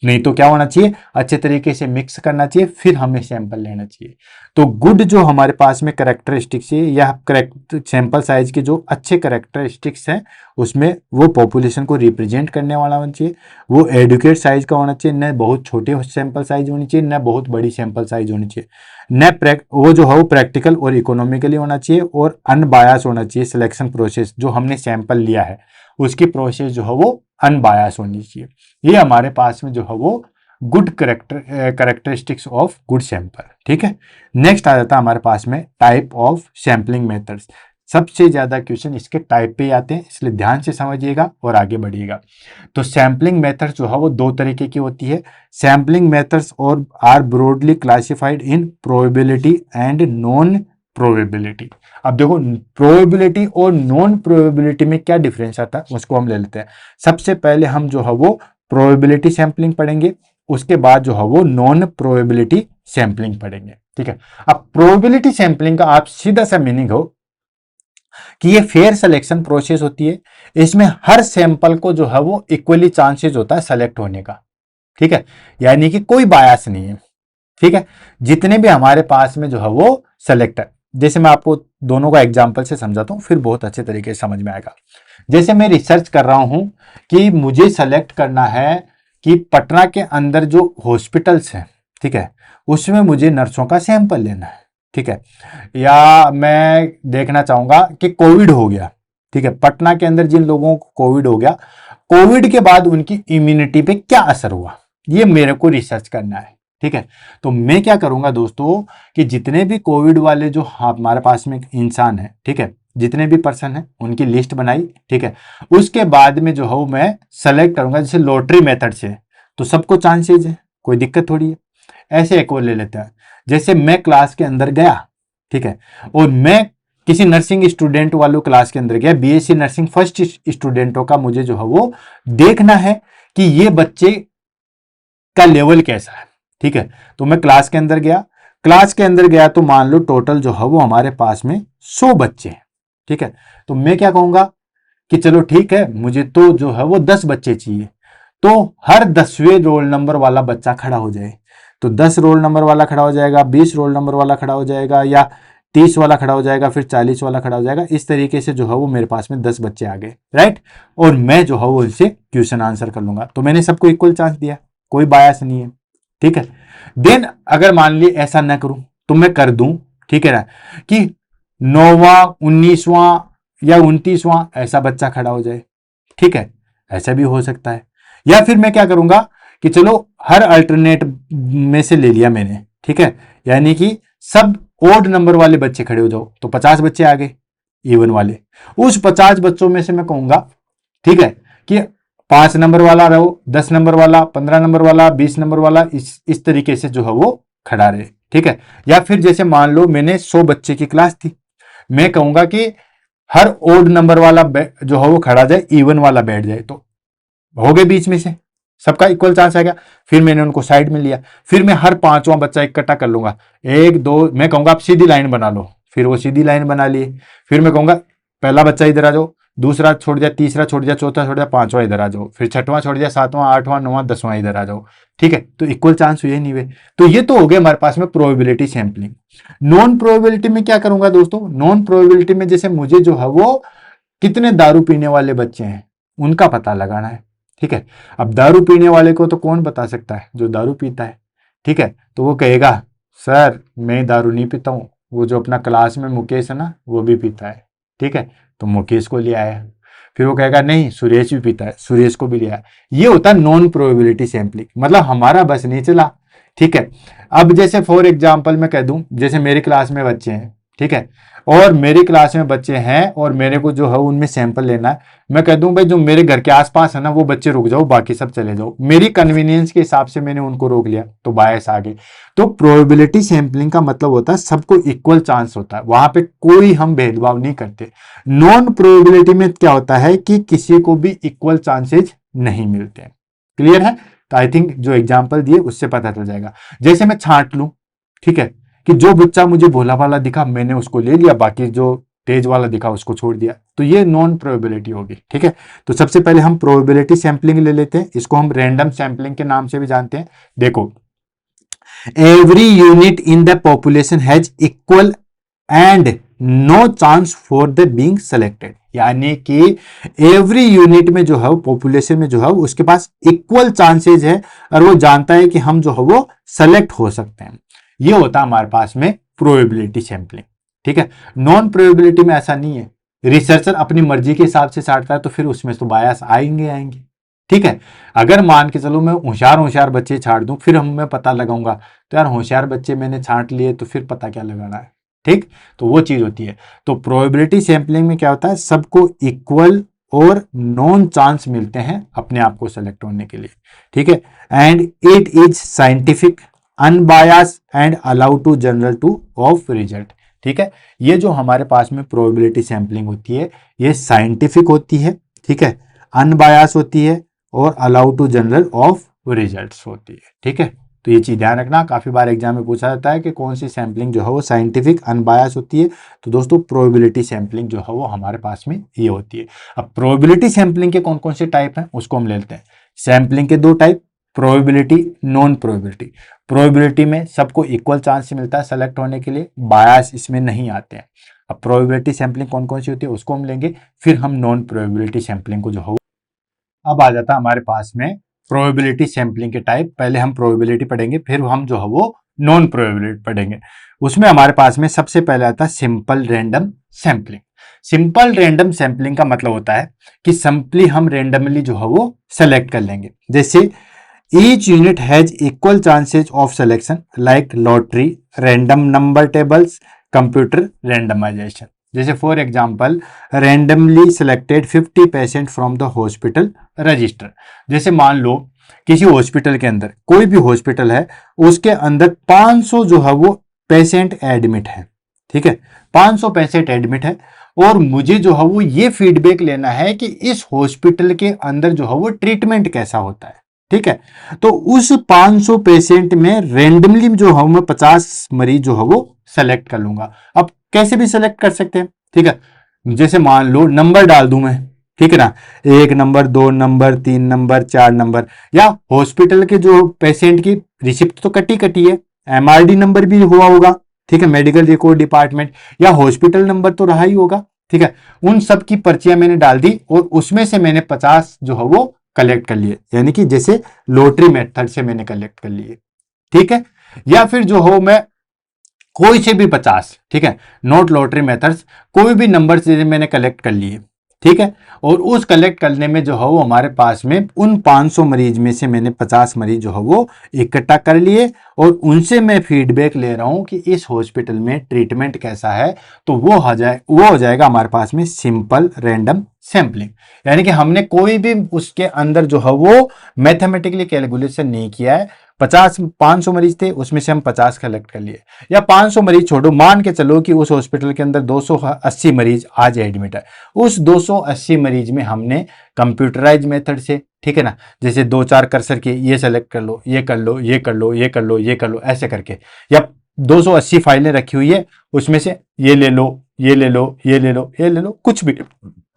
नहीं तो क्या होना चाहिए, अच्छे तरीके से मिक्स करना चाहिए फिर हमें सैंपल लेना चाहिए। तो गुड जो हमारे पास में करेक्टरिस्टिक्स है या करेक्ट सैंपल साइज के जो अच्छे करेक्टरिस्टिक्स हैं उसमें वो पॉपुलेशन को रिप्रेजेंट करने वाला होना चाहिए, वो एडुकेट साइज का होना चाहिए, न बहुत छोटे सैंपल साइज होनी चाहिए न बहुत बड़ी सैंपल साइज होनी चाहिए, न वो जो है वो प्रैक्टिकल और इकोनॉमिकली होना चाहिए, और अनबायस होना चाहिए। सिलेक्शन प्रोसेस जो हमने सैंपल लिया है उसकी प्रोसेस जो है वो अनबायस होनी चाहिए। ये हमारे पास में जो है वो good characteristics of good sample. ठीक है, नेक्स्ट आ जाता है हमारे पास में टाइप ऑफ सैंपलिंग मेथड्स। सबसे ज्यादा क्वेश्चन इसके टाइप पे आते हैं, इसलिए ध्यान से समझिएगा और आगे बढ़िएगा। तो सैंपलिंग मेथड जो है वो दो तरीके की होती है। सैंपलिंग मेथड्स और are broadly classified in probability and non probability. अब देखो प्रोबेबिलिटी और नॉन प्रोबेबिलिटी में क्या डिफरेंस आता है उसको हम ले लेते हैं। सबसे पहले हम जो है वो प्रोबेबिलिटी सैंपलिंग पढ़ेंगे, उसके बाद जो है वो नॉन प्रोबेबिलिटी सैंपलिंग पढ़ेंगे। ठीक है, अब प्रोबेबिलिटी सैंपलिंग का आप सीधा सा मीनिंग हो कि ये फेयर सिलेक्शन प्रोसेस होती है, इसमें हर सैंपल को जो है वो इक्वली चांसेस होता है सेलेक्ट होने का। ठीक है, यानी कि कोई बायस नहीं है। ठीक है, जितने भी हमारे पास में जो है वो सेलेक्ट है, जैसे मैं आपको दोनों का एग्जांपल से समझाता हूं फिर बहुत अच्छे तरीके से समझ में आएगा। जैसे मैं रिसर्च कर रहा हूं कि मुझे सेलेक्ट करना है कि पटना के अंदर जो हॉस्पिटल्स हैं, ठीक है, उसमें मुझे नर्सों का सैंपल लेना है। ठीक है, या मैं देखना चाहूंगा कि कोविड हो गया, ठीक है, पटना के अंदर जिन लोगों को कोविड हो गया, कोविड के बाद उनकी इम्यूनिटी पे क्या असर हुआ, ये मेरे को रिसर्च करना है। ठीक है, तो मैं क्या करूंगा दोस्तों कि जितने भी कोविड वाले जो हमारे पास में इंसान है, ठीक है, जितने भी पर्सन है उनकी लिस्ट बनाई। ठीक है, उसके बाद में जो है मैं सेलेक्ट करूंगा, जैसे लॉटरी मेथड से तो सबको चांसेज है, कोई दिक्कत थोड़ी है। ऐसे एक और ले लेते हैं, जैसे मैं क्लास के अंदर गया, ठीक है, और मैं किसी नर्सिंग स्टूडेंट वालों क्लास के अंदर गया, बीएससी नर्सिंग फर्स्ट स्टूडेंटों का मुझे जो है वो देखना है कि ये बच्चे का लेवल कैसा है। ठीक है, तो मैं क्लास के अंदर गया, क्लास के अंदर गया तो मान लो टोटल जो है वो हमारे पास में 100 बच्चे हैं। ठीक है, तो मैं क्या कहूंगा कि चलो ठीक है, मुझे तो जो है वो 10 बच्चे चाहिए, तो हर 10वें रोल नंबर वाला बच्चा खड़ा हो जाए, तो 10 रोल नंबर वाला खड़ा हो जाएगा, 20 रोल नंबर वाला खड़ा हो जाएगा, या 30 वाला खड़ा हो जाएगा, फिर 40 वाला खड़ा हो जाएगा। इस तरीके से जो है वो मेरे पास में 10 बच्चे आ गए, राइट, और मैं जो है वो इनसे क्वेश्चन आंसर कर लूंगा, तो मैंने सबको इक्वल चांस दिया, कोई बायस नहीं है। ठीक है, देन अगर मान ली ऐसा ना करूं तो मैं कर दूं, ठीक है ना, कि 9वां 19वां या 29वां ऐसा बच्चा खड़ा हो जाए। ठीक है, ऐसा भी हो सकता है। या फिर मैं क्या करूंगा कि चलो हर अल्टरनेट में से ले लिया मैंने, ठीक है, यानी कि सब ओड नंबर वाले बच्चे खड़े हो जाओ, तो 50 बच्चे आ गए इवन वाले। उस 50 बच्चों में से मैं कहूंगा, ठीक है, कि 5 नंबर वाला रहो, 10 नंबर वाला, 15 नंबर वाला, 20 नंबर वाला, इस तरीके से जो है वो खड़ा रहे। ठीक है, या फिर जैसे मान लो मैंने 100 बच्चे की क्लास थी, मैं कहूंगा कि हर ओड नंबर वाला जो है वो खड़ा जाए, इवन वाला बैठ जाए, तो हो गए बीच में से, सबका इक्वल चांस आ गया। फिर मैंने उनको साइड में लिया, फिर मैं हर पांचवां बच्चा इकट्ठा कर लूंगा, एक दो, मैं कहूंगा आप सीधी लाइन बना लो, फिर वो सीधी लाइन बना लिए। फिर मैं कहूंगा पहला बच्चा इधर आ जाओ, दूसरा छोड़ दिया, तीसरा छोड़ दिया, चौथा छोड़ दिया, पांचवा इधर आ जाओ, फिर छठवां छोड़ दिया, सातवां, आठवां, नौवां, दसवां इधर आ जाओ। ठीक है, तो इक्वल चांस हुए नहीं हुए। तो ये तो हो गया हमारे पास में प्रोबेबिलिटी सैंपलिंग। नॉन प्रोबेबिलिटी में क्या करूंगा दोस्तों, नॉन प्रोबेबिलिटी में जैसे मुझे जो है वो कितने दारू पीने वाले बच्चे हैं उनका पता लगाना है। ठीक है, अब दारू पीने वाले को तो कौन बता सकता है, जो दारू पीता है। ठीक है, तो वो कहेगा सर मैं दारू नहीं पीता हूं, वो जो अपना क्लास में मुकेश है ना वो भी पीता है। ठीक है, तो मुकेश को ले आया। फिर वो कहेगा नहीं सुरेश भी पीता है, सुरेश को भी ले आया। ये होता है नॉन प्रोबेबिलिटी सैंपलिंग, मतलब हमारा बस नहीं चला। ठीक है, अब जैसे फॉर एग्जाम्पल मैं कह दूं, जैसे मेरी क्लास में बच्चे हैं, ठीक है, और मेरी क्लास में बच्चे हैं और मेरे को जो है उनमें सैंपल लेना है, मैं कह दूं भाई जो मेरे घर के आसपास है ना वो बच्चे रुक जाओ, बाकी सब चले जाओ, मेरी कन्वीनियंस के हिसाब से मैंने उनको रोक लिया, तो बायस आ गए। तो प्रोबेबिलिटी सैंपलिंग का मतलब होता है सबको इक्वल चांस होता है, वहां पे कोई हम भेदभाव नहीं करते। नॉन प्रोबेबिलिटी में क्या होता है कि किसी को भी इक्वल चांसेज नहीं मिलते। क्लियर है? तो आई थिंक जो एग्जाम्पल दिए उससे पता चल जाएगा। जैसे मैं छांट लूं, ठीक है, कि जो बच्चा मुझे भोला वाला दिखा मैंने उसको ले लिया, बाकी जो तेज वाला दिखा उसको छोड़ दिया, तो ये नॉन प्रोबेबिलिटी होगी। ठीक है, तो सबसे पहले हम प्रोबेबिलिटी सैंपलिंग ले लेते हैं, इसको हम रैंडम सैंपलिंग के नाम से भी जानते हैं। देखो, every unit in the population has equal and no chance for the being selected, यानी कि एवरी यूनिट में जो है पॉपुलेशन में जो है उसके पास इक्वल चांसेस है और वो जानता है कि हम जो है वो सेलेक्ट हो सकते हैं। ये होता है हमारे पास में प्रोबेबिलिटी सैंपलिंग। ठीक है, नॉन प्रोबेबिलिटी में ऐसा नहीं है, रिसर्चर अपनी मर्जी के हिसाब से छांटता है तो फिर उसमें तो बायस आएंगे। ठीक है, अगर मान के चलो मैं होशियार बच्चे छाट दूं फिर मैं पता लगाऊंगा, तो यार होशियार बच्चे मैंने छांट लिए तो फिर पता क्या लगाना है। ठीक, तो वो चीज होती है। तो प्रोबेबिलिटी सैंपलिंग में क्या होता है, सबको इक्वल और नॉन चांस मिलते हैं अपने आप को सेलेक्ट होने के लिए। ठीक है, and it is scientific, unbias and allow to general to of result. ठीक है, ये जो हमारे पास में प्रोबेबिलिटी सैंपलिंग होती है ये साइंटिफिक होती है, ठीक है, अनबायस होती है और allow to general of results होती है। ठीक है, तो ये चीज ध्यान रखना, काफी बार एग्जाम में पूछा जाता है कि कौन सी सैंपलिंग जो है वो साइंटिफिक अनबायस होती है। तो दोस्तों प्रोबेबिलिटी सैंपलिंग जो है वो हमारे पास में ये होती है। अब प्रोबेबिलिटी सैंपलिंग के कौन कौन से टाइप हैं उसको हम लेते हैं। सैंपलिंग के दो type, probability, non probability. Probability में सबको इक्वल चांस मिलता है सेलेक्ट होने के लिए, बायस इसमें नहीं आते हैं। अब प्रोबेबिलिटी सैंपलिंग कौन कौन सी होती है उसको हम लेंगे, फिर हम नॉन प्रोबेबिलिटी सैंपलिंग को जो हो। अब आ जाता है हमारे पास में प्रोबेबिलिटी सैंपलिंग के टाइप। पहले हम प्रोबेबिलिटी पढ़ेंगे फिर हम जो है वो नॉन प्रोबेबिलिटी पढ़ेंगे। उसमें हमारे पास में सबसे पहले आता है simple random sampling. Simple random sampling का मतलब होता है कि सिंपली हम रैंडमली जो है वो सेलेक्ट कर लेंगे। जैसे each unit has equal chances of selection like lottery, random number tables, computer randomization. जैसे for example randomly selected 50% from the hospital register. जैसे मान लो किसी हॉस्पिटल के अंदर, कोई भी हॉस्पिटल है उसके अंदर 500 जो है वो पेशेंट एडमिट है। ठीक है, 500 पेशेंट एडमिट है और मुझे जो है वो ये फीडबैक लेना है कि इस हॉस्पिटल के अंदर जो है वो ट्रीटमेंट कैसा होता है। ठीक है, तो उस 500 पेशेंट में रैंडमली जो है मैं 50 मरीज जो है वो सेलेक्ट कर लूंगा। अब कैसे भी सेलेक्ट कर सकते हैं। ठीक है, जैसे मान लो नंबर डाल दूं मैं, ठीक है ना, 1 नंबर, 2 नंबर, 3 नंबर, 4 नंबर, या हॉस्पिटल के जो पेशेंट की रिसिप्ट तो कटी है, एमआरडी नंबर भी हुआ होगा, ठीक है, मेडिकल रिकॉर्ड डिपार्टमेंट, या हॉस्पिटल नंबर तो रहा ही होगा। ठीक है, उन सब की पर्चियां मैंने डाल दी और उसमें से मैंने 50 जो है वो कलेक्ट कर लिए, यानी कि जैसे लॉटरी मेथड से मैंने कलेक्ट कर लिए। ठीक है, या फिर जो हो मैं कोई से भी 50, ठीक है, नॉट लॉटरी मेथड्स, कोई भी नंबर से मैंने कलेक्ट कर लिए। ठीक है, और उस कलेक्ट करने में जो है वो हमारे पास में उन 500 मरीज में से मैंने 50 मरीज जो है वो इकट्ठा कर लिए और उनसे मैं फीडबैक ले रहा हूं कि इस हॉस्पिटल में ट्रीटमेंट कैसा है। तो वो हो जाएगा हमारे पास में सिंपल रैंडम सैंपलिंग, यानी कि हमने कोई भी उसके अंदर जो है वो मैथमेटिकली कैलकुलेशन नहीं किया है, 500 मरीज थे, उसमें से हम 50 कलेक्ट कर लिए, या 500 मरीज छोड़ो, मान के चलो कि उस हॉस्पिटल के अंदर 280 मरीज आज एडमिट है। उस 280 मरीज में हमने कंप्यूटराइज मेथड से, ठीक है ना, जैसे 2-4 कर्सर के ये सेलेक्ट कर लो, ये कर लो, ये कर लो, ये कर लो, ये कर लो, ऐसे करके, या 280 फाइलें रखी हुई है, उसमें से ये ले लो, ये ले लो, ये ले लो, ये ले लो, कुछ भी,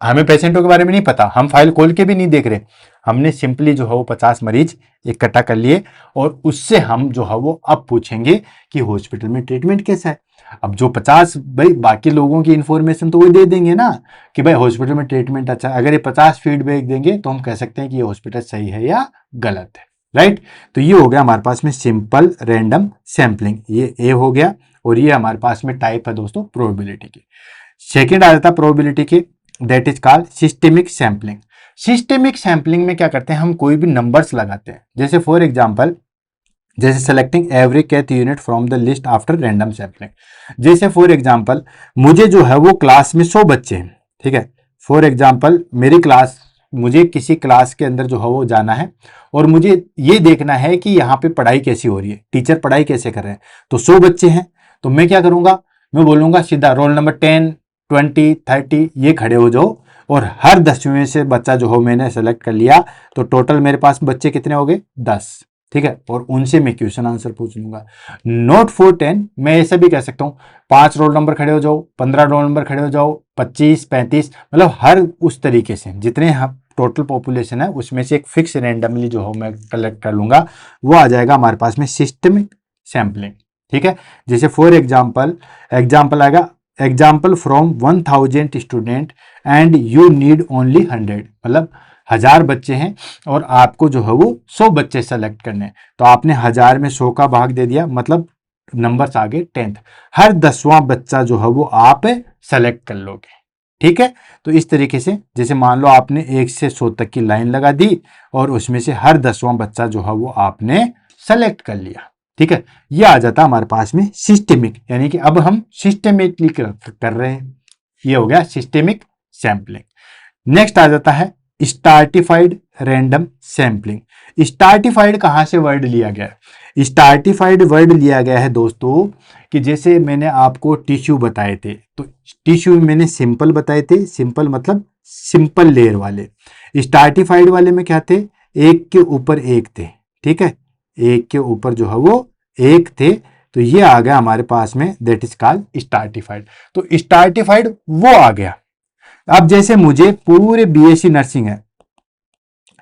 हमें पेशेंटों के बारे में नहीं पता, हम फाइल खोल के भी नहीं देख रहे, हमने सिंपली जो है वो 50 मरीज इकट्ठा कर लिए, और उससे हम जो है वो अब पूछेंगे कि हॉस्पिटल में ट्रीटमेंट कैसा है। अब जो 50, भाई बाकी लोगों की इंफॉर्मेशन तो वो दे देंगे ना कि भाई हॉस्पिटल में ट्रीटमेंट अच्छा है, अगर ये 50 फीडबैक देंगे तो हम कह सकते हैं कि ये हॉस्पिटल सही है या गलत है, राइट। तो ये हो गया हमारे पास में सिंपल रैंडम सैंपलिंग, ये ए हो गया, और ये हमारे पास में टाइप है दोस्तों प्रोबेबिलिटी की। सेकेंड आ जाता है प्रोबेबिलिटी की, that is called systemic sampling. Systemic sampling में क्या करते हैं, हम कोई भी नंबर्स लगाते हैं, जैसे फॉर एग्जांपल, जैसे selecting every kth unit from the list after random sampling. जैसे फॉर एग्जांपल मुझे जो है वो क्लास में 100 बच्चे हैं, ठीक है, फॉर एग्जांपल मेरी क्लास, मुझे किसी क्लास के अंदर जो है वो जाना है, और मुझे ये देखना है कि यहाँ पे पढ़ाई कैसी हो रही है, टीचर पढ़ाई कैसे कर रहे हैं। तो 100 बच्चे हैं, तो मैं क्या करूंगा, मैं बोलूंगा सीधा रोल नंबर 10, 20, 30 ये खड़े हो जाओ, और हर 10वीं में से बच्चा जो हो मैंने सेलेक्ट कर लिया, तो टोटल मेरे पास बच्चे कितने हो गए, 10, ठीक है, और उनसे मैं क्वेश्चन आंसर पूछ लूंगा। नोट फॉर 10, मैं ऐसा भी कह सकता हूँ 5 रोल नंबर खड़े हो जाओ, 15 रोल नंबर खड़े हो जाओ, 25, 35, मतलब हर उस तरीके से जितने टोटल पॉपुलेशन है उसमें से एक फिक्स रैंडमली जो हो मैं कलेक्ट कर लूंगा, वो आ जाएगा हमारे पास में सिस्टमिक सैंपलिंग, ठीक है। जैसे फॉर एग्जाम्पल, एग्जाम्पल आएगा, example from 1000 student and you need only 100, मतलब 1000 बच्चे हैं और आपको जो है वो 100 बच्चे सेलेक्ट करने हैं, तो आपने 1000 में 100 का भाग दे दिया, मतलब नंबर्स आ गए 10th, हर 10वां बच्चा जो है वो आप सेलेक्ट कर लोगे, ठीक है। तो इस तरीके से, जैसे मान लो आपने 1 से 100 तक की लाइन लगा दी, और उसमें से हर 10वां बच्चा जो है वो आपने सेलेक्ट कर लिया, ठीक है। ये आ जाता हमारे पास में सिस्टेमिक, यानी कि अब हम सिस्टेमेटिकली कर रहे हैं, ये हो गया सिस्टेमिक सैंपलिंग। नेक्स्ट आ जाता है स्ट्रैटिफाइड रैंडम सैंपलिंग। स्ट्रैटिफाइड कहां से वर्ड लिया गया है, स्ट्रैटिफाइड वर्ड लिया गया है दोस्तों, कि जैसे मैंने आपको टिश्यू बताए थे, तो टिश्यू मैंने सिंपल बताए थे, सिंपल मतलब सिंपल लेयर वाले, स्ट्रैटिफाइड वाले में क्या थे, एक के ऊपर एक थे, ठीक है, एक के ऊपर जो है वो एक थे, तो ये आ गया हमारे पास में, दैट इज कॉल्ड स्ट्रैटिफाइड। तो स्ट्रैटिफाइड वो आ गया। अब जैसे मुझे पूरे बीएससी नर्सिंग है,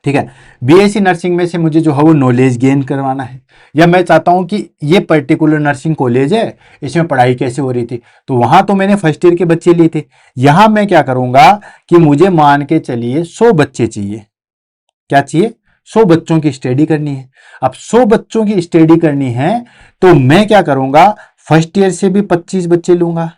ठीक है, बीएससी नर्सिंग में से मुझे जो है वो नॉलेज गेन करवाना है, या मैं चाहता हूं कि ये पर्टिकुलर नर्सिंग कॉलेज है, इसमें पढ़ाई कैसे हो रही थी, तो वहां तो मैंने फर्स्ट ईयर के बच्चे लिए थे, यहां मैं क्या करूंगा कि मुझे मान के चलिए 100 बच्चे चाहिए, क्या चाहिए, 100 बच्चों की स्टडी करनी है। अब 100 बच्चों की स्टडी करनी है, तो मैं क्या करूंगा, फर्स्ट ईयर से भी 25 बच्चे लूंगा,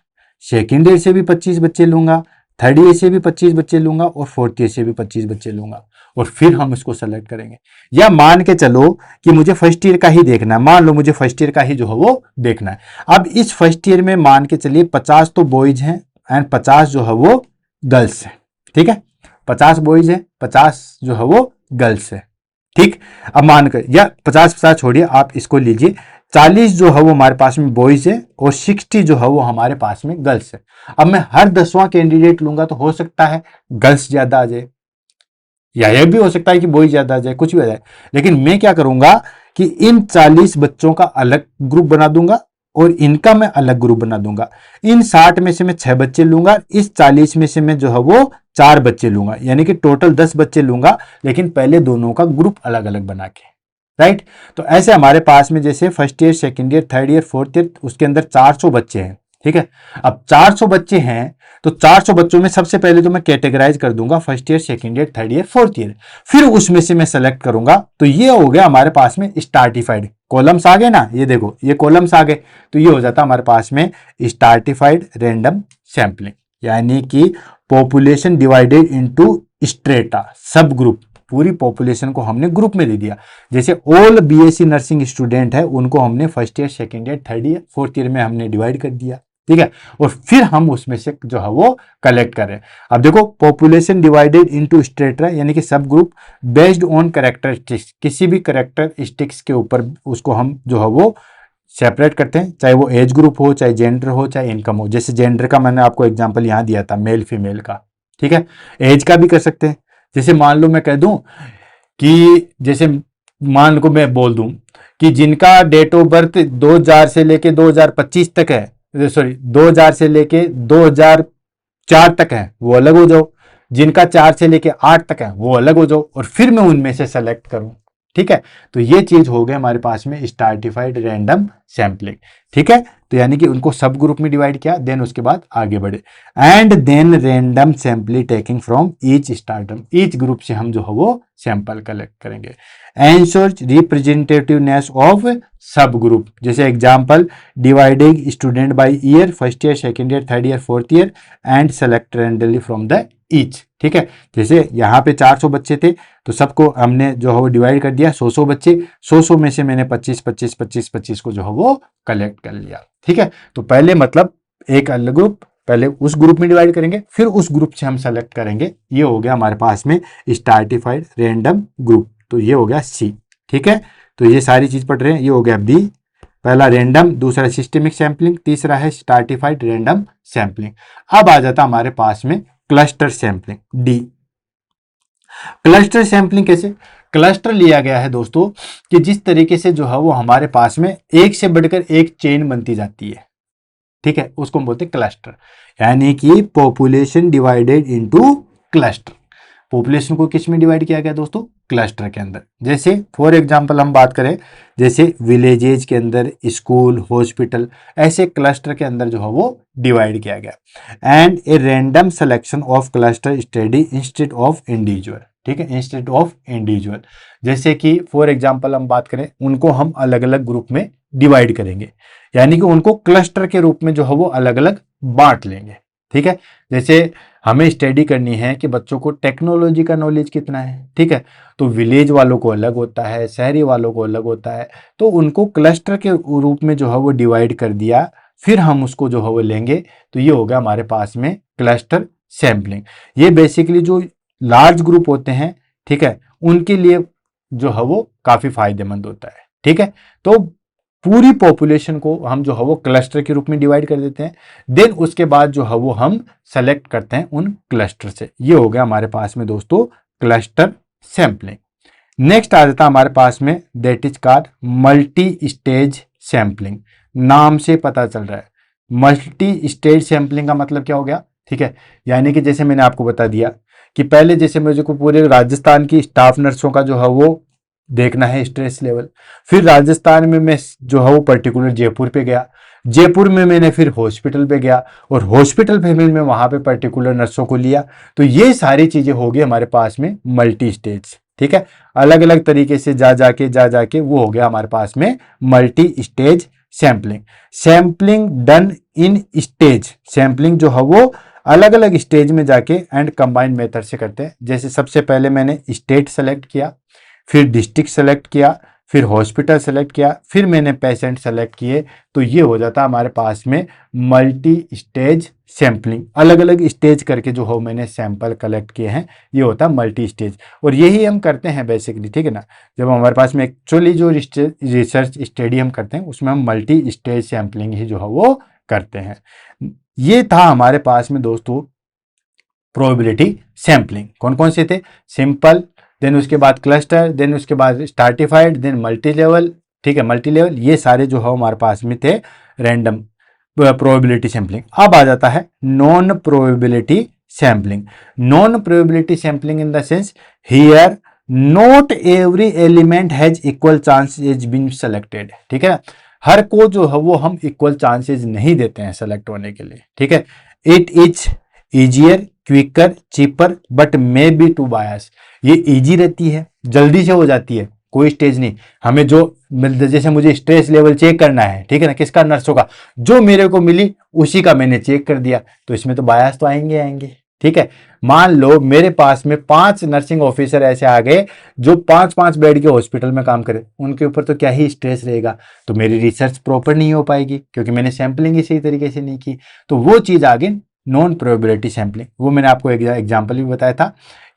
सेकेंड ईयर से भी 25 बच्चे लूंगा, थर्ड ईयर से भी 25 बच्चे लूंगा, और फोर्थ ईयर से भी 25 बच्चे लूंगा, और फिर हम इसको सेलेक्ट करेंगे। या मान के चलो कि मुझे फर्स्ट ईयर का ही देखना है, मान लो मुझे फर्स्ट ईयर का ही जो है वो देखना है। अब इस फर्स्ट ईयर में मान के चलिए 50 तो बॉयज हैं एंड 50 जो है वो गर्ल्स हैं, ठीक है, 50 बॉयज है, 50 जो है वो गर्ल्स है, ठीक। अब मानकर, या 50-50 छोड़िए, आप इसको लीजिए, 40 जो है वो हमारे पास में बॉयज है, और 60 जो है वो हमारे पास में गर्ल्स है। अब मैं हर 10वां कैंडिडेट लूंगा, तो हो सकता है गर्ल्स ज्यादा आ जाए, या यह भी हो सकता है कि बॉयज ज्यादा आ जाए, कुछ भी आ जाए, लेकिन मैं क्या करूंगा कि इन 40 बच्चों का अलग ग्रुप बना दूंगा, और इनका मैं अलग ग्रुप बना दूंगा। इन 60 में से मैं 6 बच्चे लूंगा, इस 40 में से मैं जो है वो 4 बच्चे लूंगा, यानी कि टोटल 10 बच्चे लूंगा, लेकिन पहले दोनों का ग्रुप अलग अलग बना के, राइट। तो ऐसे हमारे पास में जैसे first year, second year, third year, fourth year, उसके अंदर 400 बच्चे हैं, ठीक है। अब 400 बच्चे हैं, तो 400 बच्चों में सबसे पहले तो मैं कैटेगराइज कर दूंगा first year, second year, third year, fourth year, फिर उसमें से मैं सेलेक्ट करूंगा। तो ये हो गया हमारे पास में स्ट्रैटिफाइड, कॉलम्स आ गए ना, ये देखो ये कॉलम्स आ गए, तो ये हो जाता हमारे पास में स्ट्रैटिफाइड रैंडम सैंपलिंग, यानी कि पॉपुलेशन डिवाइडेड इनटू स्ट्रेटा, सब ग्रुप, पूरी पॉपुलेशन को हमने ग्रुप में दे दिया। जैसे ऑल बीएससी नर्सिंग स्टूडेंट है, उनको हमने first year, second year, third year, fourth year में हमने डिवाइड कर दिया, ठीक है, और फिर हम उसमें से जो है वो कलेक्ट कर रहे हैं। अब देखो पॉपुलेशन डिवाइडेड इनटू स्ट्रेटा यानी कि सब ग्रुप बेस्ड ऑन कैरेक्टरिस्टिक्स, किसी भी कैरेक्टरिस्टिक्स के ऊपर उसको हम जो है वो सेपरेट करते हैं, चाहे वो एज ग्रुप हो, चाहे जेंडर हो, चाहे इनकम हो। जैसे जेंडर का मैंने आपको एग्जांपल यहाँ दिया था, मेल फीमेल का, ठीक है। एज का भी कर सकते हैं, जैसे मान लो मैं कह दूं कि जैसे मान लो मैं बोल दूं कि जिनका डेट ऑफ बर्थ 2000 से लेके 2025 तक है, सॉरी 2000 से लेके 2004 तक है, वो अलग हो जाओ। जिनका 4 से लेके 8 तक है वो अलग हो जाओ, और फिर मैं उनमें से सेलेक्ट करूं, ठीक है। तो ये चीज हो गया हमारे पास में स्ट्रैटिफाइड रैंडम सैंपलिंग, ठीक है। तो यानी कि उनको सब ग्रुप में डिवाइड किया, देन उसके बाद आगे बढ़े, and then random sample taking from each stratum, each group से हम जो है वो सैंपल कलेक्ट करेंगे। Ensures representativeness of sub group, जैसे example dividing student by year, first year, second year, third year, fourth year, and select randomly from the each, ठीक है। जैसे यहाँ पे 400 बच्चे थे तो सबको हमने जो है वो डिवाइड कर दिया, 100 बच्चे, 100 में से मैंने 25 को जो है वो कलेक्ट कर लिया, ठीक है। तो पहले मतलब एक अलग ग्रुप, पहले उस ग्रुप में डिवाइड करेंगे, फिर उस ग्रुप से हम सेलेक्ट करेंगे। ये हो गया हमारे पास में स्ट्रैटिफाइड रैंडम ग्रुप, तो ये हो गया सी, ठीक है। तो ये सारी चीज पढ़ रहे हैं, ये हो गया बी, पहला रैंडम, दूसरा सिस्टेमिक सैंपलिंग, तीसरा है स्ट्रैटिफाइड रैंडम सैंपलिंग। अब आ जाता हमारे पास में cluster sampling, D. Cluster sampling कैसे? क्लस्टर लिया गया है दोस्तों कि जिस तरीके से जो है वो हमारे पास में एक से बढ़कर एक चेन बनती जाती है, ठीक है, उसको हम बोलते हैं क्लस्टर, यानी कि population divided into cluster. Population को किस में डिवाइड किया गया दोस्तों? क्लस्टर के अंदर। जैसे फॉर एग्जांपल हम बात करें, जैसे विलेजेज के अंदर स्कूल, हॉस्पिटल, ऐसे क्लस्टर के अंदर जो है वो डिवाइड किया गया। And a random selection of cluster study instead of individual, ठीक है, इंस्टेड ऑफ इंडिविजुअल। जैसे कि फॉर एग्जांपल हम बात करें, उनको हम अलग अलग ग्रुप में डिवाइड करेंगे, यानी कि उनको क्लस्टर के रूप में जो है वो अलग अलग बांट लेंगे, ठीक है। जैसे हमें स्टडी करनी है कि बच्चों को टेक्नोलॉजी का नॉलेज कितना है, ठीक है, तो विलेज वालों को अलग होता है, शहरी वालों को अलग होता है, तो उनको क्लस्टर के रूप में जो है वो डिवाइड कर दिया, फिर हम उसको जो है वो लेंगे। तो ये होगा हमारे पास में क्लस्टर सैंपलिंग। ये बेसिकली जो लार्ज ग्रुप होते हैं, ठीक है, उनके लिए जो है वो काफी फायदेमंद होता है, ठीक है। तो पूरी पॉपुलेशन को हम जो है वो क्लस्टर के रूप में डिवाइड कर देते हैं, देन उसके बाद जो है वो हम सेलेक्ट करते हैं उन क्लस्टर से। ये हो गया हमारे पास में दोस्तों क्लस्टर सैंपलिंग। नेक्स्ट आ जाता है हमारे पास में, that is called multi stage sampling. नाम से पता चल रहा है, मल्टी स्टेज सैंपलिंग का मतलब क्या हो गया, ठीक है, यानी कि जैसे मैंने आपको बता दिया कि पहले जैसे मुझे को पूरे राजस्थान की स्टाफ नर्सों का जो है वो देखना है स्ट्रेस लेवल, फिर राजस्थान में मैं जो है वो पर्टिकुलर जयपुर पे गया, जयपुर में मैंने फिर हॉस्पिटल पे गया, और हॉस्पिटल पे मैं वहां पे पर्टिकुलर नर्सों को लिया। तो ये सारी चीजें होगी हमारे पास में मल्टी स्टेज, ठीक है, अलग अलग तरीके से जा जाके वो हो गया हमारे पास में multi stage sampling. Sampling done in stage, sampling जो है वो अलग अलग स्टेज में जाके एंड कंबाइंड मेथड से करते हैं। जैसे सबसे पहले मैंने स्टेट सेलेक्ट किया, फिर डिस्ट्रिक्ट सेलेक्ट किया, फिर हॉस्पिटल सेलेक्ट किया, फिर मैंने पेशेंट सेलेक्ट किए। तो ये हो जाता हमारे पास में मल्टी स्टेज सैंपलिंग। अलग अलग स्टेज करके जो हो मैंने सैंपल कलेक्ट किए हैं, ये होता है मल्टी स्टेज। और यही हम करते हैं बेसिकली, ठीक है ना, जब हमारे पास में एक्चुअली जो रिसर्च स्टडी हम करते हैं उसमें हम मल्टी स्टेज सैंपलिंग ही जो है वो करते हैं। ये था हमारे पास में दोस्तों प्रोबेबिलिटी सैंपलिंग। कौन कौन से थे? सिंपल, देन उसके बाद क्लस्टर, देन उसके बाद स्ट्रैटिफाइड, देन मल्टी लेवल, ठीक है, मल्टी लेवल, ये सारे जो है हमारे पास में थे रैंडम प्रोबेबिलिटी सैंपलिंग। अब आ जाता है non probability sampling. Non probability sampling in the sense here not every element has equal chances been selected, ठीक है, हर को जो है वो हम इक्वल चांसेस नहीं देते हैं सेलेक्ट होने के लिए, ठीक है। It is easier, quicker, cheaper but may be too bias. ये इजी रहती है, जल्दी से हो जाती है, कोई स्टेज नहीं। हमें जो जैसे मुझे स्ट्रेस लेवल चेक करना है, ठीक है ना, किसका? नर्सों का, जो मेरे को मिली उसी का मैंने चेक कर दिया, तो इसमें तो बायस तो आएंगे, ठीक है। मान लो मेरे पास में 5 नर्सिंग ऑफिसर ऐसे आ गए जो 5-5 बेड के हॉस्पिटल में काम करें, उनके ऊपर तो क्या ही स्ट्रेस रहेगा, तो मेरी रिसर्च प्रॉपर नहीं हो पाएगी क्योंकि मैंने सैंपलिंग ही सही तरीके से नहीं की। तो वो चीज़ आ गई नॉन प्रोबेबिलिटी सैंपलिंग। वो मैंने आपको एक एग्जाम्पल भी बताया था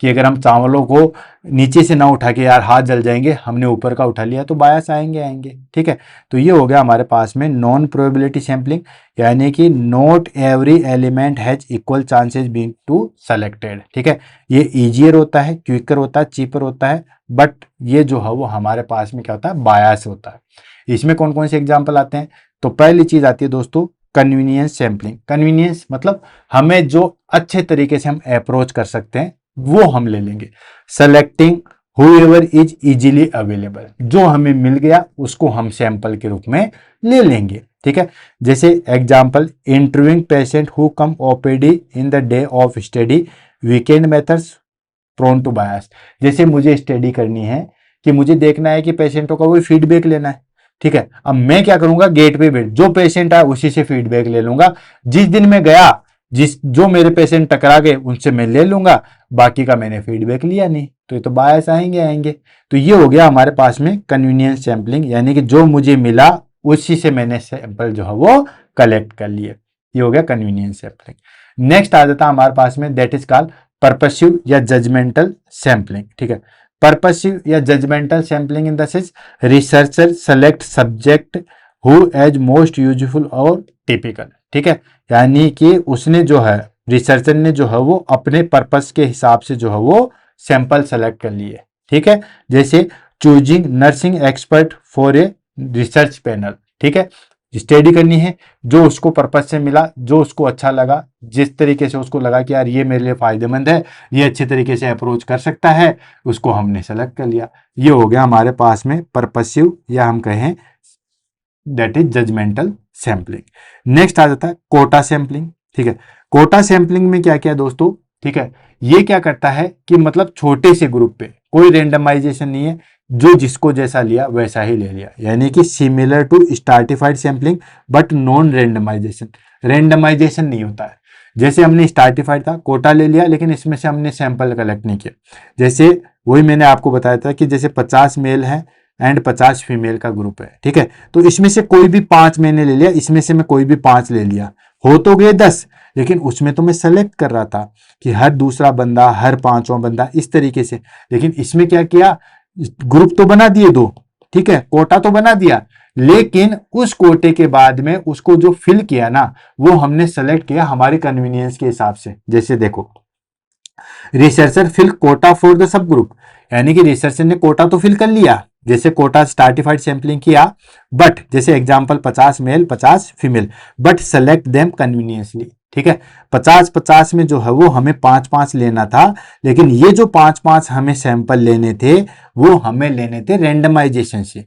कि अगर हम चावलों को नीचे से ना उठा के यार हाथ जल जाएंगे, हमने ऊपर का उठा लिया तो बायस आएंगे। ठीक है, तो ये हो गया हमारे पास में नॉन प्रोबेबिलिटी सैंपलिंग, यानी कि not every element has equal chances being to selected. ठीक है, ये इजियर होता है, क्विकर होता है, चीपर होता है, बट ये जो है वो हमारे पास में क्या होता है, बायस होता है। इसमें कौन कौन से एग्जाम्पल आते हैं, तो पहली चीज आती है दोस्तों कन्वीनियंस सैंपलिंग। कन्वीनियंस मतलब हमें जो अच्छे तरीके से हम अप्रोच कर सकते हैं वो हम ले लेंगे। Selecting whoever is easily available, जो हमें मिल गया उसको हम सैंपल के रूप में ले लेंगे। ठीक है, जैसे example interviewing patient who come OPD in the day of study, weakened methods prone to bias. जैसे मुझे स्टडी करनी है कि मुझे देखना है कि पेशेंटों का कोई फीडबैक लेना है। ठीक है, अब मैं क्या करूंगा, गेट पे बैठ जो पेशेंट आया उसी से फीडबैक ले लूंगा। जिस दिन मैं गया जो मेरे पेशेंट टकरा गए उनसे मैं ले लूंगा, बाकी का मैंने फीडबैक लिया नहीं, तो ये तो बायस आएंगे। तो ये हो गया हमारे पास में कन्वीनियंस सैंपलिंग, यानी कि जो मुझे मिला उसी से मैंने सैंपल जो है वो कलेक्ट कर लिए। ये हो गया कन्वीनियंस सैंपलिंग। नेक्स्ट आ जाता है हमारे पास में दैट इज कॉल्ड पर्पसिव या जजमेंटल सैंपलिंग। ठीक है, पर्पसिव या judgmental sampling in the sense researcher select subject who as most useful और टिपिकल। ठीक है, यानी कि उसने जो है रिसर्चर ने जो है वो अपने पर्पस के हिसाब से जो है वो सैंपल सेलेक्ट कर लिए। ठीक है, जैसे choosing nursing expert for a research panel. ठीक है, स्टडी करनी है, जो उसको पर्पस से मिला, जो उसको अच्छा लगा, जिस तरीके से उसको लगा कि यार ये मेरे लिए फायदेमंद है, ये अच्छे तरीके से अप्रोच कर सकता है, उसको हमने सेलेक्ट कर लिया। ये हो गया हमारे पास में पर्पसिव या हम कहें that is judgmental sampling. Next आ जाता है कोटा सैंपलिंग। ठीक है, कोटा सैंपलिंग में क्या क्या है दोस्तों, ठीक है, ये क्या करता है कि मतलब छोटे से ग्रुप पे कोई रेंडमाइजेशन नहीं है, जो जिसको जैसा लिया वैसा ही ले लिया, यानी कि similar to stratified sampling but non randomization. Randomization नहीं होता है, जैसे हमने स्ट्रैटिफाइड था, कोटा ले लिया, लेकिन इसमें से हमने सैंपल कलेक्ट नहीं किया। जैसे वही मैंने आपको बताया था कि जैसे 50 मेल है एंड 50 फीमेल का ग्रुप है। ठीक है, तो इसमें से कोई भी 5 मैंने ले लिया, इसमें से मैं कोई भी 5 ले लिया, हो तो गए 10, लेकिन उसमें तो मैं सेलेक्ट कर रहा था कि हर दूसरा बंदा, हर पांचवा बंदा, इस तरीके से। लेकिन इसमें क्या किया, ग्रुप तो बना दिए 2, ठीक है, कोटा तो बना दिया, लेकिन उस कोटे के बाद में उसको जो फिल किया ना, वो हमने सेलेक्ट किया हमारे कन्वीनियंस के हिसाब से। जैसे देखो, researcher fill quota for the subgroup, यानी कि रिसर्चर ने कोटा तो फिल कर लिया, जैसे कोटा स्ट्रैटिफाइड सैंपलिंग किया, बट जैसे example 50 male 50 female, but select them conveniently. ठीक है, 50-50 में जो है वो हमें 5-5 लेना था, लेकिन ये जो 5-5 हमें सैंपल लेने थे वो हमें लेने थे रेंडमाइजेशन से।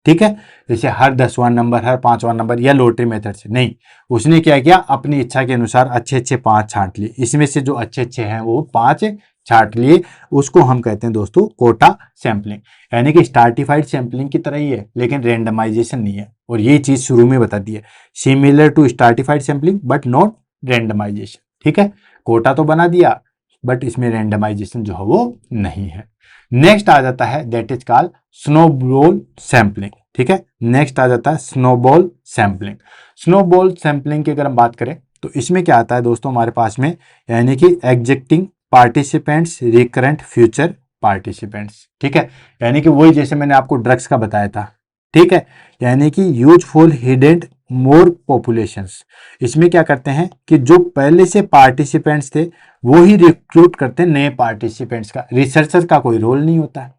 ठीक है, जैसे हर 10वां नंबर, हर 5वां नंबर या लॉटरी मेथड से नहीं। उसने क्या किया, अपनी इच्छा के अनुसार अच्छे अच्छे 5 छांट लिए, इसमें से जो अच्छे अच्छे हैं वो 5 छांट लिए, उसको हम कहते हैं दोस्तों कोटा सैंपलिंग। यानी कि स्ट्रैटिफाइड सैंपलिंग की तरह ही है, लेकिन रेंडमाइजेशन नहीं है, और ये चीज शुरू में बता दी है, similar to stratified sampling but not randomization. ठीक है, कोटा तो बना दिया, बट इसमें रेंडमाइजेशन जो है वो नहीं है। नेक्स्ट आ जाता है that is called snowball sampling. ठीक है, नेक्स्ट आ जाता है स्नोबॉल सैंपलिंग। स्नोबॉल सैंपलिंग की अगर हम बात करें तो इसमें क्या आता है दोस्तों हमारे पास में, यानी कि existing participants recurrent future participants. ठीक है, यानी कि वही जैसे मैंने आपको ड्रग्स का बताया था। ठीक है, यानी कि यूजफुल हिडन मोर पॉपुलेशंस। इसमें क्या करते हैं कि जो पहले से पार्टिसिपेंट्स थे वो ही रिक्रूट करते हैं नए पार्टिसिपेंट्स का, रिसर्चर का कोई रोल नहीं होता है।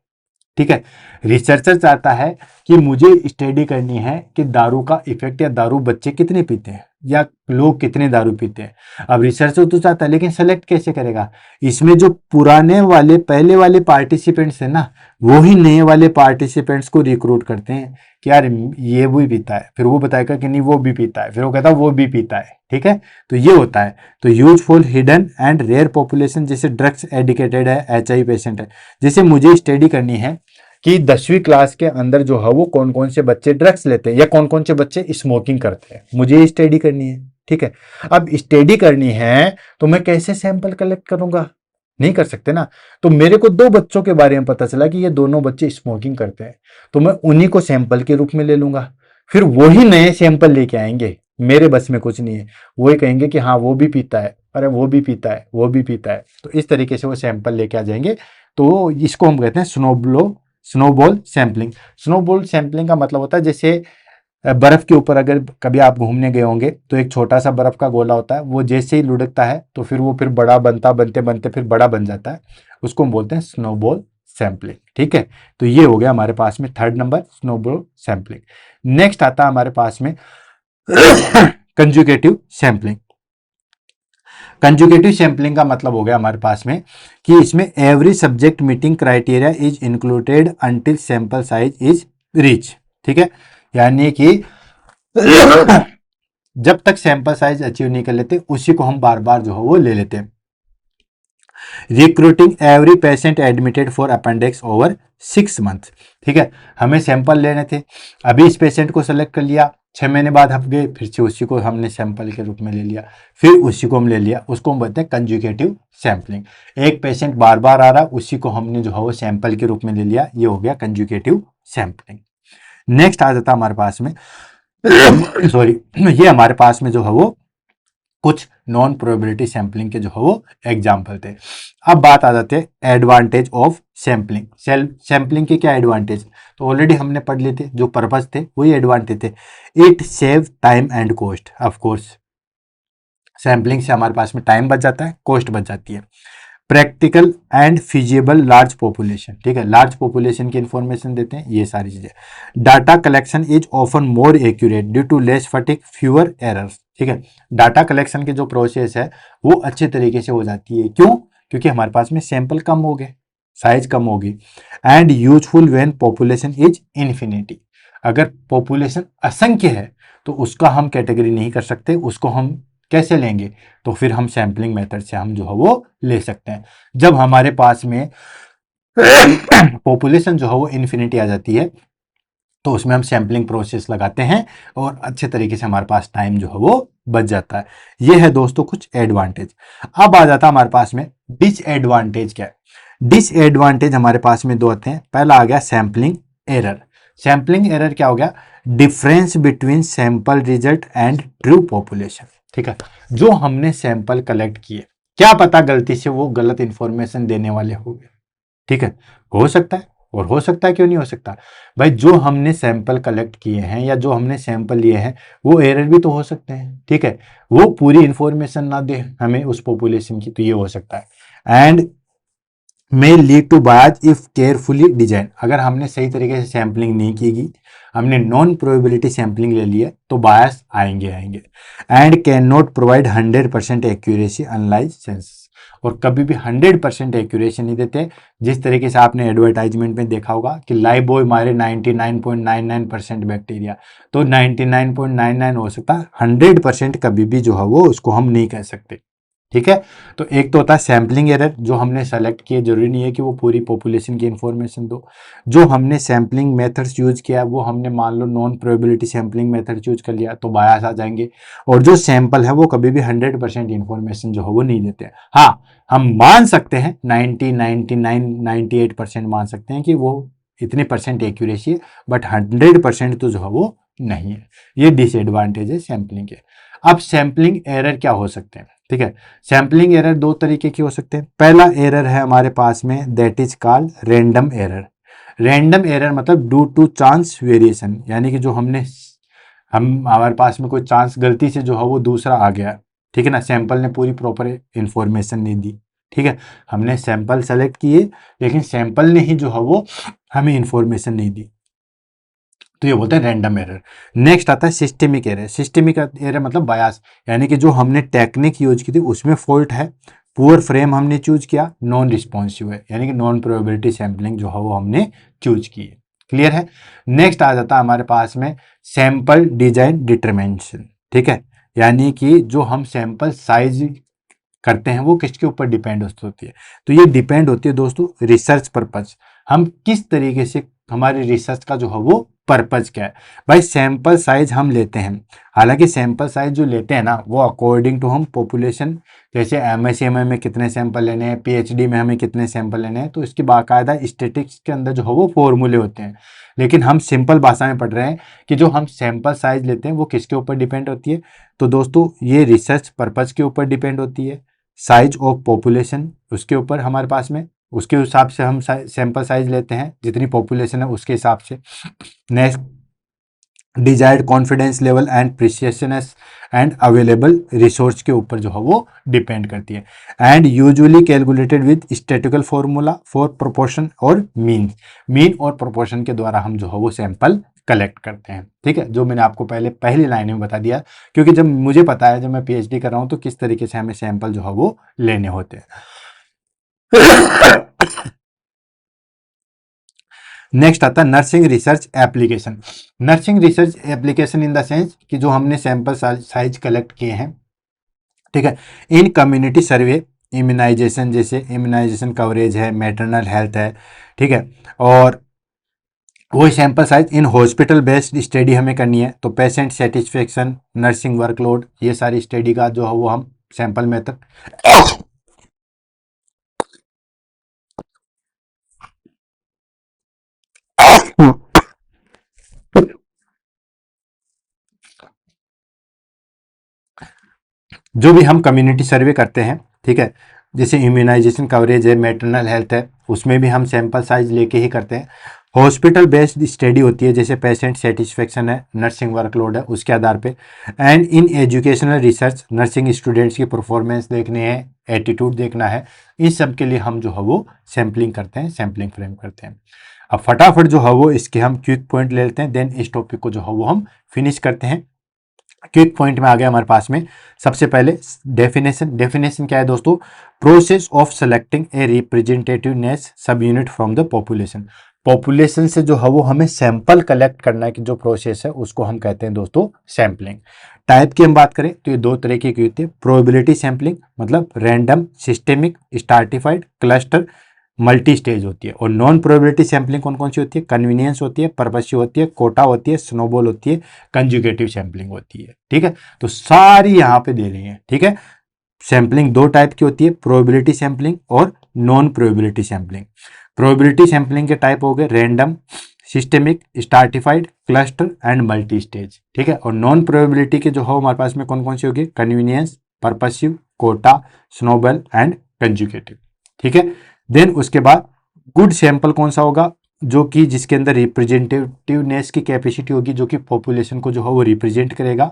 ठीक है, रिसर्चर चाहता है कि मुझे स्टडी करनी है कि दारू का इफेक्ट, या दारू बच्चे कितने पीते हैं या लोग कितने दारू पीते हैं। अब रिसर्चर तो चाहता है, लेकिन सेलेक्ट कैसे करेगा, इसमें जो पुराने वाले पहले वाले पार्टिसिपेंट्स हैं ना, वो ही नए वाले पार्टिसिपेंट्स को रिक्रूट करते हैं कि यार ये भी पीता है, फिर वो बताएगा कि नहीं वो भी पीता है, फिर वो कहता है वो भी पीता है। ठीक है, तो ये होता है। तो useful hidden and rare population, जैसे ड्रग्स एडिकेटेड है, HIV पेशेंट है, जैसे मुझे स्टडी करनी है कि 10वीं क्लास के अंदर जो है वो कौन कौन से बच्चे ड्रग्स लेते हैं या कौन कौन से बच्चे स्मोकिंग करते हैं, मुझे स्टडी करनी है। ठीक है। अब स्टडी करनी है तो मैं कैसे सैंपल कलेक्ट करूंगा, नहीं कर सकते ना। तो मेरे को दो बच्चों के बारे में पता चला कि ये दोनों बच्चे स्मोकिंग करते हैं, तो मैं उन्हीं को सैंपल के रूप में ले लूंगा। फिर वही नए सैंपल लेके आएंगे, मेरे बस में कुछ नहीं है। वही कहेंगे कि हाँ वो भी पीता है, अरे वो भी पीता है, वो भी पीता है। तो इस तरीके से वो सैंपल लेके आ जाएंगे। तो इसको हम कहते हैं स्नोबॉल सैंपलिंग। स्नोबॉल सैंपलिंग का मतलब होता है जैसे बर्फ के ऊपर अगर कभी आप घूमने गए होंगे तो एक छोटा सा बर्फ का गोला होता है, वो जैसे ही लुढ़कता है तो फिर वो फिर बड़ा बनता बनते बनते फिर बड़ा बन जाता है, उसको हम बोलते हैं स्नोबॉल सैंपलिंग। ठीक है, तो ये हो गया हमारे पास में third number, snowball sampling. Next आता है हमारे पास में कंजुगेटिव सैंपलिंग। कंजुगेटिव सैंपलिंग का मतलब हो गया हमारे पास में कि इसमें every subject meeting criteria is included until sample size is reach. ठीक है, यानी कि जब तक सैंपल साइज अचीव नहीं कर लेते उसी को हम बार बार जो है वो ले लेते हैं। Recruiting every patient admitted for appendix over 6 month. ठीक है, हमें सैंपल लेने थे, अभी इस पेशेंट को सेलेक्ट कर लिया, 6 महीने बाद हम गए, फिर से उसी को हमने सैंपल के रूप में ले लिया, फिर उसी को हम ले लिया, उसको हम बोलते हैं कंजुगेटिव सैंपलिंग। एक पेशेंट बार बार आ रहा, उसी को हमने जो है वो सैंपल के रूप में ले लिया, ये हो गया कंजुगेटिव सैंपलिंग। नेक्स्ट आ जाता हमारे पास में सॉरी ये हमारे पास में जो है वो कुछ नॉन प्रोबेबिलिटी सैंपलिंग के जो है वो एग्जाम्पल थे। अब बात आ जाती है एडवांटेज ऑफ सैंपलिंग। सैंपलिंग के क्या एडवांटेज, तो ऑलरेडी हमने पढ़ लिए थे, जो पर्पस थे वही एडवांटेज थे। It save time and cost, of course sampling से हमारे पास में टाइम बच जाता है, कॉस्ट बच जाती है। Practical and feasible large population, ठीक है, लार्ज पॉपुलेशन की इंफॉर्मेशन देते हैं, ये सारी चीजें। Data collection is often more accurate due to less fatigue fewer errors. ठीक है, डाटा कलेक्शन की जो प्रोसेस है वो अच्छे तरीके से हो जाती है, क्यों, क्योंकि हमारे पास में सैंपल कम हो गए, साइज कम होगी। And useful when population is infinity, अगर पॉपुलेशन असंख्य है तो उसका हम कैटेगरी नहीं कर सकते, उसको हम कैसे लेंगे, तो फिर हम सैंपलिंग मेथड से हम जो है वो ले सकते हैं। जब हमारे पास में पॉपुलेशन जो है वो इन्फिनिटी आ जाती है तो उसमें हम सैंपलिंग प्रोसेस लगाते हैं और अच्छे तरीके से हमारे पास टाइम जो है वो बच जाता है। ये है दोस्तों कुछ एडवांटेज। अब आ जाता है हमारे पास में डिसएडवांटेज क्या है। डिसएडवांटेज हमारे पास में दो आते हैं। पहला आ गया सैंपलिंग एरर। सैंपलिंग एरर क्या हो गया, difference between sample result and true population. ठीक है, जो हमने सैंपल कलेक्ट किए, क्या पता गलती से वो गलत इंफॉर्मेशन देने वाले हो गए। ठीक है, हो सकता है, और हो सकता है, क्यों नहीं हो सकता भाई, जो हमने सैंपल कलेक्ट किए हैं या जो हमने सैंपल लिए हैं वो एरर भी तो हो सकते हैं। ठीक है, वो पूरी इंफॉर्मेशन ना दे हमें उस पॉपुलेशन की, तो ये हो सकता है। And may lead to bias if carefully design, अगर हमने सही तरीके से सैंपलिंग नहीं की, हमने नॉन प्रोबेबिलिटी सैंपलिंग ले लिया तो बायस आएंगे। And can not provide 100% accuracy unlike census, और कभी भी 100% एक्यूरेसी नहीं देते। जिस तरीके से आपने एडवर्टाइजमेंट में देखा होगा कि लाइफ बॉय मारे 99.99% बैक्टीरिया, तो 99.99 हो सकता है, 100% कभी भी जो है वो उसको हम नहीं कह सकते। ठीक है, तो एक तो होता है सैंपलिंग एरर, जो हमने सेलेक्ट किए जरूरी नहीं है कि वो पूरी पॉपुलेशन की इंफॉर्मेशन दो। जो हमने सैंपलिंग मेथड्स यूज किया, वो हमने मान लो non probability sampling method use कर लिया तो बायस आ जाएंगे। और जो सैंपल है वो कभी भी 100% इंफॉर्मेशन जो है वो नहीं देते हैं। हाँ, हम मान सकते हैं 90, 99, 98% मान सकते हैं कि वो इतने परसेंट एक्यूरेसी है, बट 100% तो जो है वो नहीं है। ये डिसएडवांटेज है सैंपलिंग के। अब सैंपलिंग एरर क्या हो सकते हैं। ठीक है, सैंपलिंग एरर दो तरीके के हो सकते हैं। पहला एरर है हमारे पास में that is called random error. Random error मतलब ड्यू टू चांस वेरिएशन, यानी कि जो हम हमारे पास में कोई चांस गलती से जो है वो दूसरा आ गया। ठीक है ना, सैंपल ने पूरी प्रॉपर इंफॉर्मेशन नहीं दी। ठीक है, हमने सैंपल सेलेक्ट किए लेकिन सैंपल ने ही जो है वो हमें इंफॉर्मेशन नहीं दी, तो ये बोलते हैं रैंडम एरर। नेक्स्ट आता है सिस्टेमिक एरर। सिस्टेमिक एरर मतलब बायस, यानी कि जो हमने टेक्निक यूज की थी उसमें फॉल्ट है, पुअर फ्रेम हमने चूज किया, नॉन रिस्पॉन्सिव है, यानी कि नॉन प्रोबेबिलिटी सैंपलिंग जो है वो हमने चूज की है। क्लियर है। नेक्स्ट आ जाता है हमारे पास में सैंपल डिजाइन डिटरमिनेशन। ठीक है, यानी कि जो हम सैंपल साइज करते हैं वो किसके ऊपर डिपेंड होती है, तो ये डिपेंड होती है दोस्तों रिसर्च पर्पज, हम किस तरीके से हमारी रिसर्च का जो है वो पर्पज क्या है। भाई सैंपल साइज हम लेते हैं, हालांकि सैंपल साइज जो लेते हैं ना वो अकॉर्डिंग टू हम पॉपुलेशन, जैसे एमएससीएमए में कितने सैंपल लेने हैं, पीएचडी में हमें कितने सैंपल लेने हैं, तो इसकी बाकायदा स्टेटिस्टिक्स के अंदर जो है वो फॉर्मूले होते हैं। लेकिन हम सिंपल भाषा में पढ़ रहे हैं कि जो हम सैंपल साइज लेते हैं वो किसके ऊपर डिपेंड होती है, तो दोस्तों ये रिसर्च पर्पज के ऊपर डिपेंड होती है, साइज ऑफ पॉपुलेशन उसके ऊपर हमारे पास में, उसके हिसाब से हम सैंपल साइज लेते हैं, जितनी पॉपुलेशन है उसके हिसाब से। Next desired confidence level and precisions and available resource के ऊपर जो है वो डिपेंड करती है। And usually calculated with statistical formula for proportion और मीन और प्रोपोर्शन के द्वारा हम जो है वो सैंपल कलेक्ट करते हैं। ठीक है, जो मैंने आपको पहली लाइन में बता दिया, क्योंकि जब मुझे पता है जब मैं पीएचडी कर रहा हूं तो किस तरीके से हमें सैंपल जो है वो लेने होते हैं। नेक्स्ट आता है nursing research application. Nursing research application in the sense कि जो हमने सैंपल साइज कलेक्ट किए हैं, ठीक है, इन कम्युनिटी सर्वे, इम्यूनाइजेशन, जैसे इम्यूनाइजेशन कवरेज है, मैटरनल हेल्थ है, ठीक है, और वही sample size in hospital based study हमें करनी है, तो पेशेंट सेटिस्फेक्शन, नर्सिंग वर्कलोड, ये सारी स्टडी का जो है वो हम सैंपल मेथड जो भी हम कम्युनिटी सर्वे करते हैं, ठीक है, जैसे इम्यूनाइजेशन कवरेज है, मैटरनल हेल्थ है, उसमें भी हम सैंपल साइज लेके ही करते हैं। हॉस्पिटल बेस्ड स्टडी होती है, जैसे पेशेंट सेटिस्फेक्शन है, नर्सिंग वर्कलोड है, उसके आधार पे। And in educational research, nursing students की परफॉर्मेंस देखने हैं, एटीट्यूड देखना है, इन सब के लिए हम जो है वो सैम्पलिंग करते हैं, सैम्पलिंग फ्रेम करते हैं। अब फटाफट जो है वो इसके हम क्विक पॉइंट ले लेते हैं, देन इस टॉपिक को जो है वो हम फिनिश करते हैं। क्विक पॉइंट में आ गया हमारे पास में, सबसे पहले डेफिनेशन क्या है दोस्तों, process of selecting A representativeness सब unit from the population. Population से जो है वो हमें सैंपल कलेक्ट करना की जो प्रोसेस है उसको हम कहते हैं दोस्तों सैंपलिंग। टाइप की हम बात करें तो ये दो तरीके की होती है, प्रोबेबिलिटी सैंपलिंग मतलब random, systemic, stratified, cluster, multi stage होती है। और नॉन प्रोबेबिलिटी सैंपलिंग कौन कौन सी होती है, कन्वीनियंस होती है, पर्पसिव होती है, कोटा होती है, स्नोबॉल होती है, कंजुगेटिव सैंपलिंग होती है। ठीक है, तो सारी यहाँ पे दे रही है। ठीक है, सैंपलिंग दो टाइप की होती है, प्रोबेबिलिटी सैंपलिंग और non probability sampling. Probability sampling के टाइप हो गए random, systemic, stratified, cluster and multi stage. ठीक है, और नॉन प्रोबेबिलिटी के जो है हमारे पास में कौन कौन सी होगी, convenience, purposive, quota, snowball and conjugative. ठीक है, देन उसके बाद गुड सैंपल कौन सा होगा, जो कि जिसके अंदर रिप्रेजेंटेटिवनेस की कैपेसिटी होगी, जो कि पॉपुलेशन को जो है वो रिप्रेजेंट करेगा।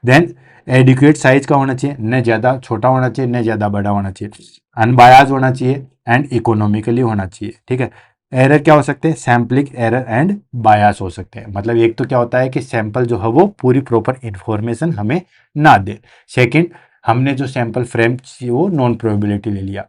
देन एडिक्वेट साइज का होना चाहिए, न ज़्यादा छोटा होना चाहिए न ज़्यादा बड़ा होना चाहिए, अनबायाज होना चाहिए एंड इकोनॉमिकली होना चाहिए। ठीक है, एरर क्या हो सकते हैं, सैम्पलिंग एरर एंड बायास हो सकते हैं। मतलब एक तो क्या होता है कि सैंपल जो है वो पूरी प्रॉपर इंफॉर्मेशन हमें ना दे, सेकंड हमने जो सैंपल फ्रेम वो नॉन प्रोबेबिलिटी ले लिया।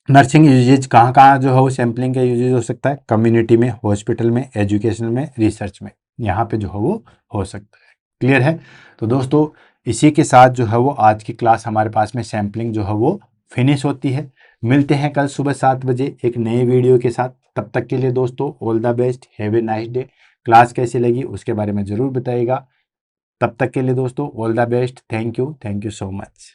नर्सिंग यूजेज कहाँ कहाँ जो है वो सैम्पलिंग का यूजेज हो सकता है, कम्युनिटी में, हॉस्पिटल में, एजुकेशन में, रिसर्च में, यहाँ पे जो है वो हो सकता है। क्लियर है, तो दोस्तों इसी के साथ जो है वो आज की क्लास हमारे पास में सैम्पलिंग जो है वो फिनिश होती है। मिलते हैं कल सुबह 7 बजे एक नए वीडियो के साथ। तब तक के लिए दोस्तों all the best, have a nice day. Class कैसी लगी उसके बारे में ज़रूर बताइएगा। तब तक के लिए दोस्तों all the best, thank you so much.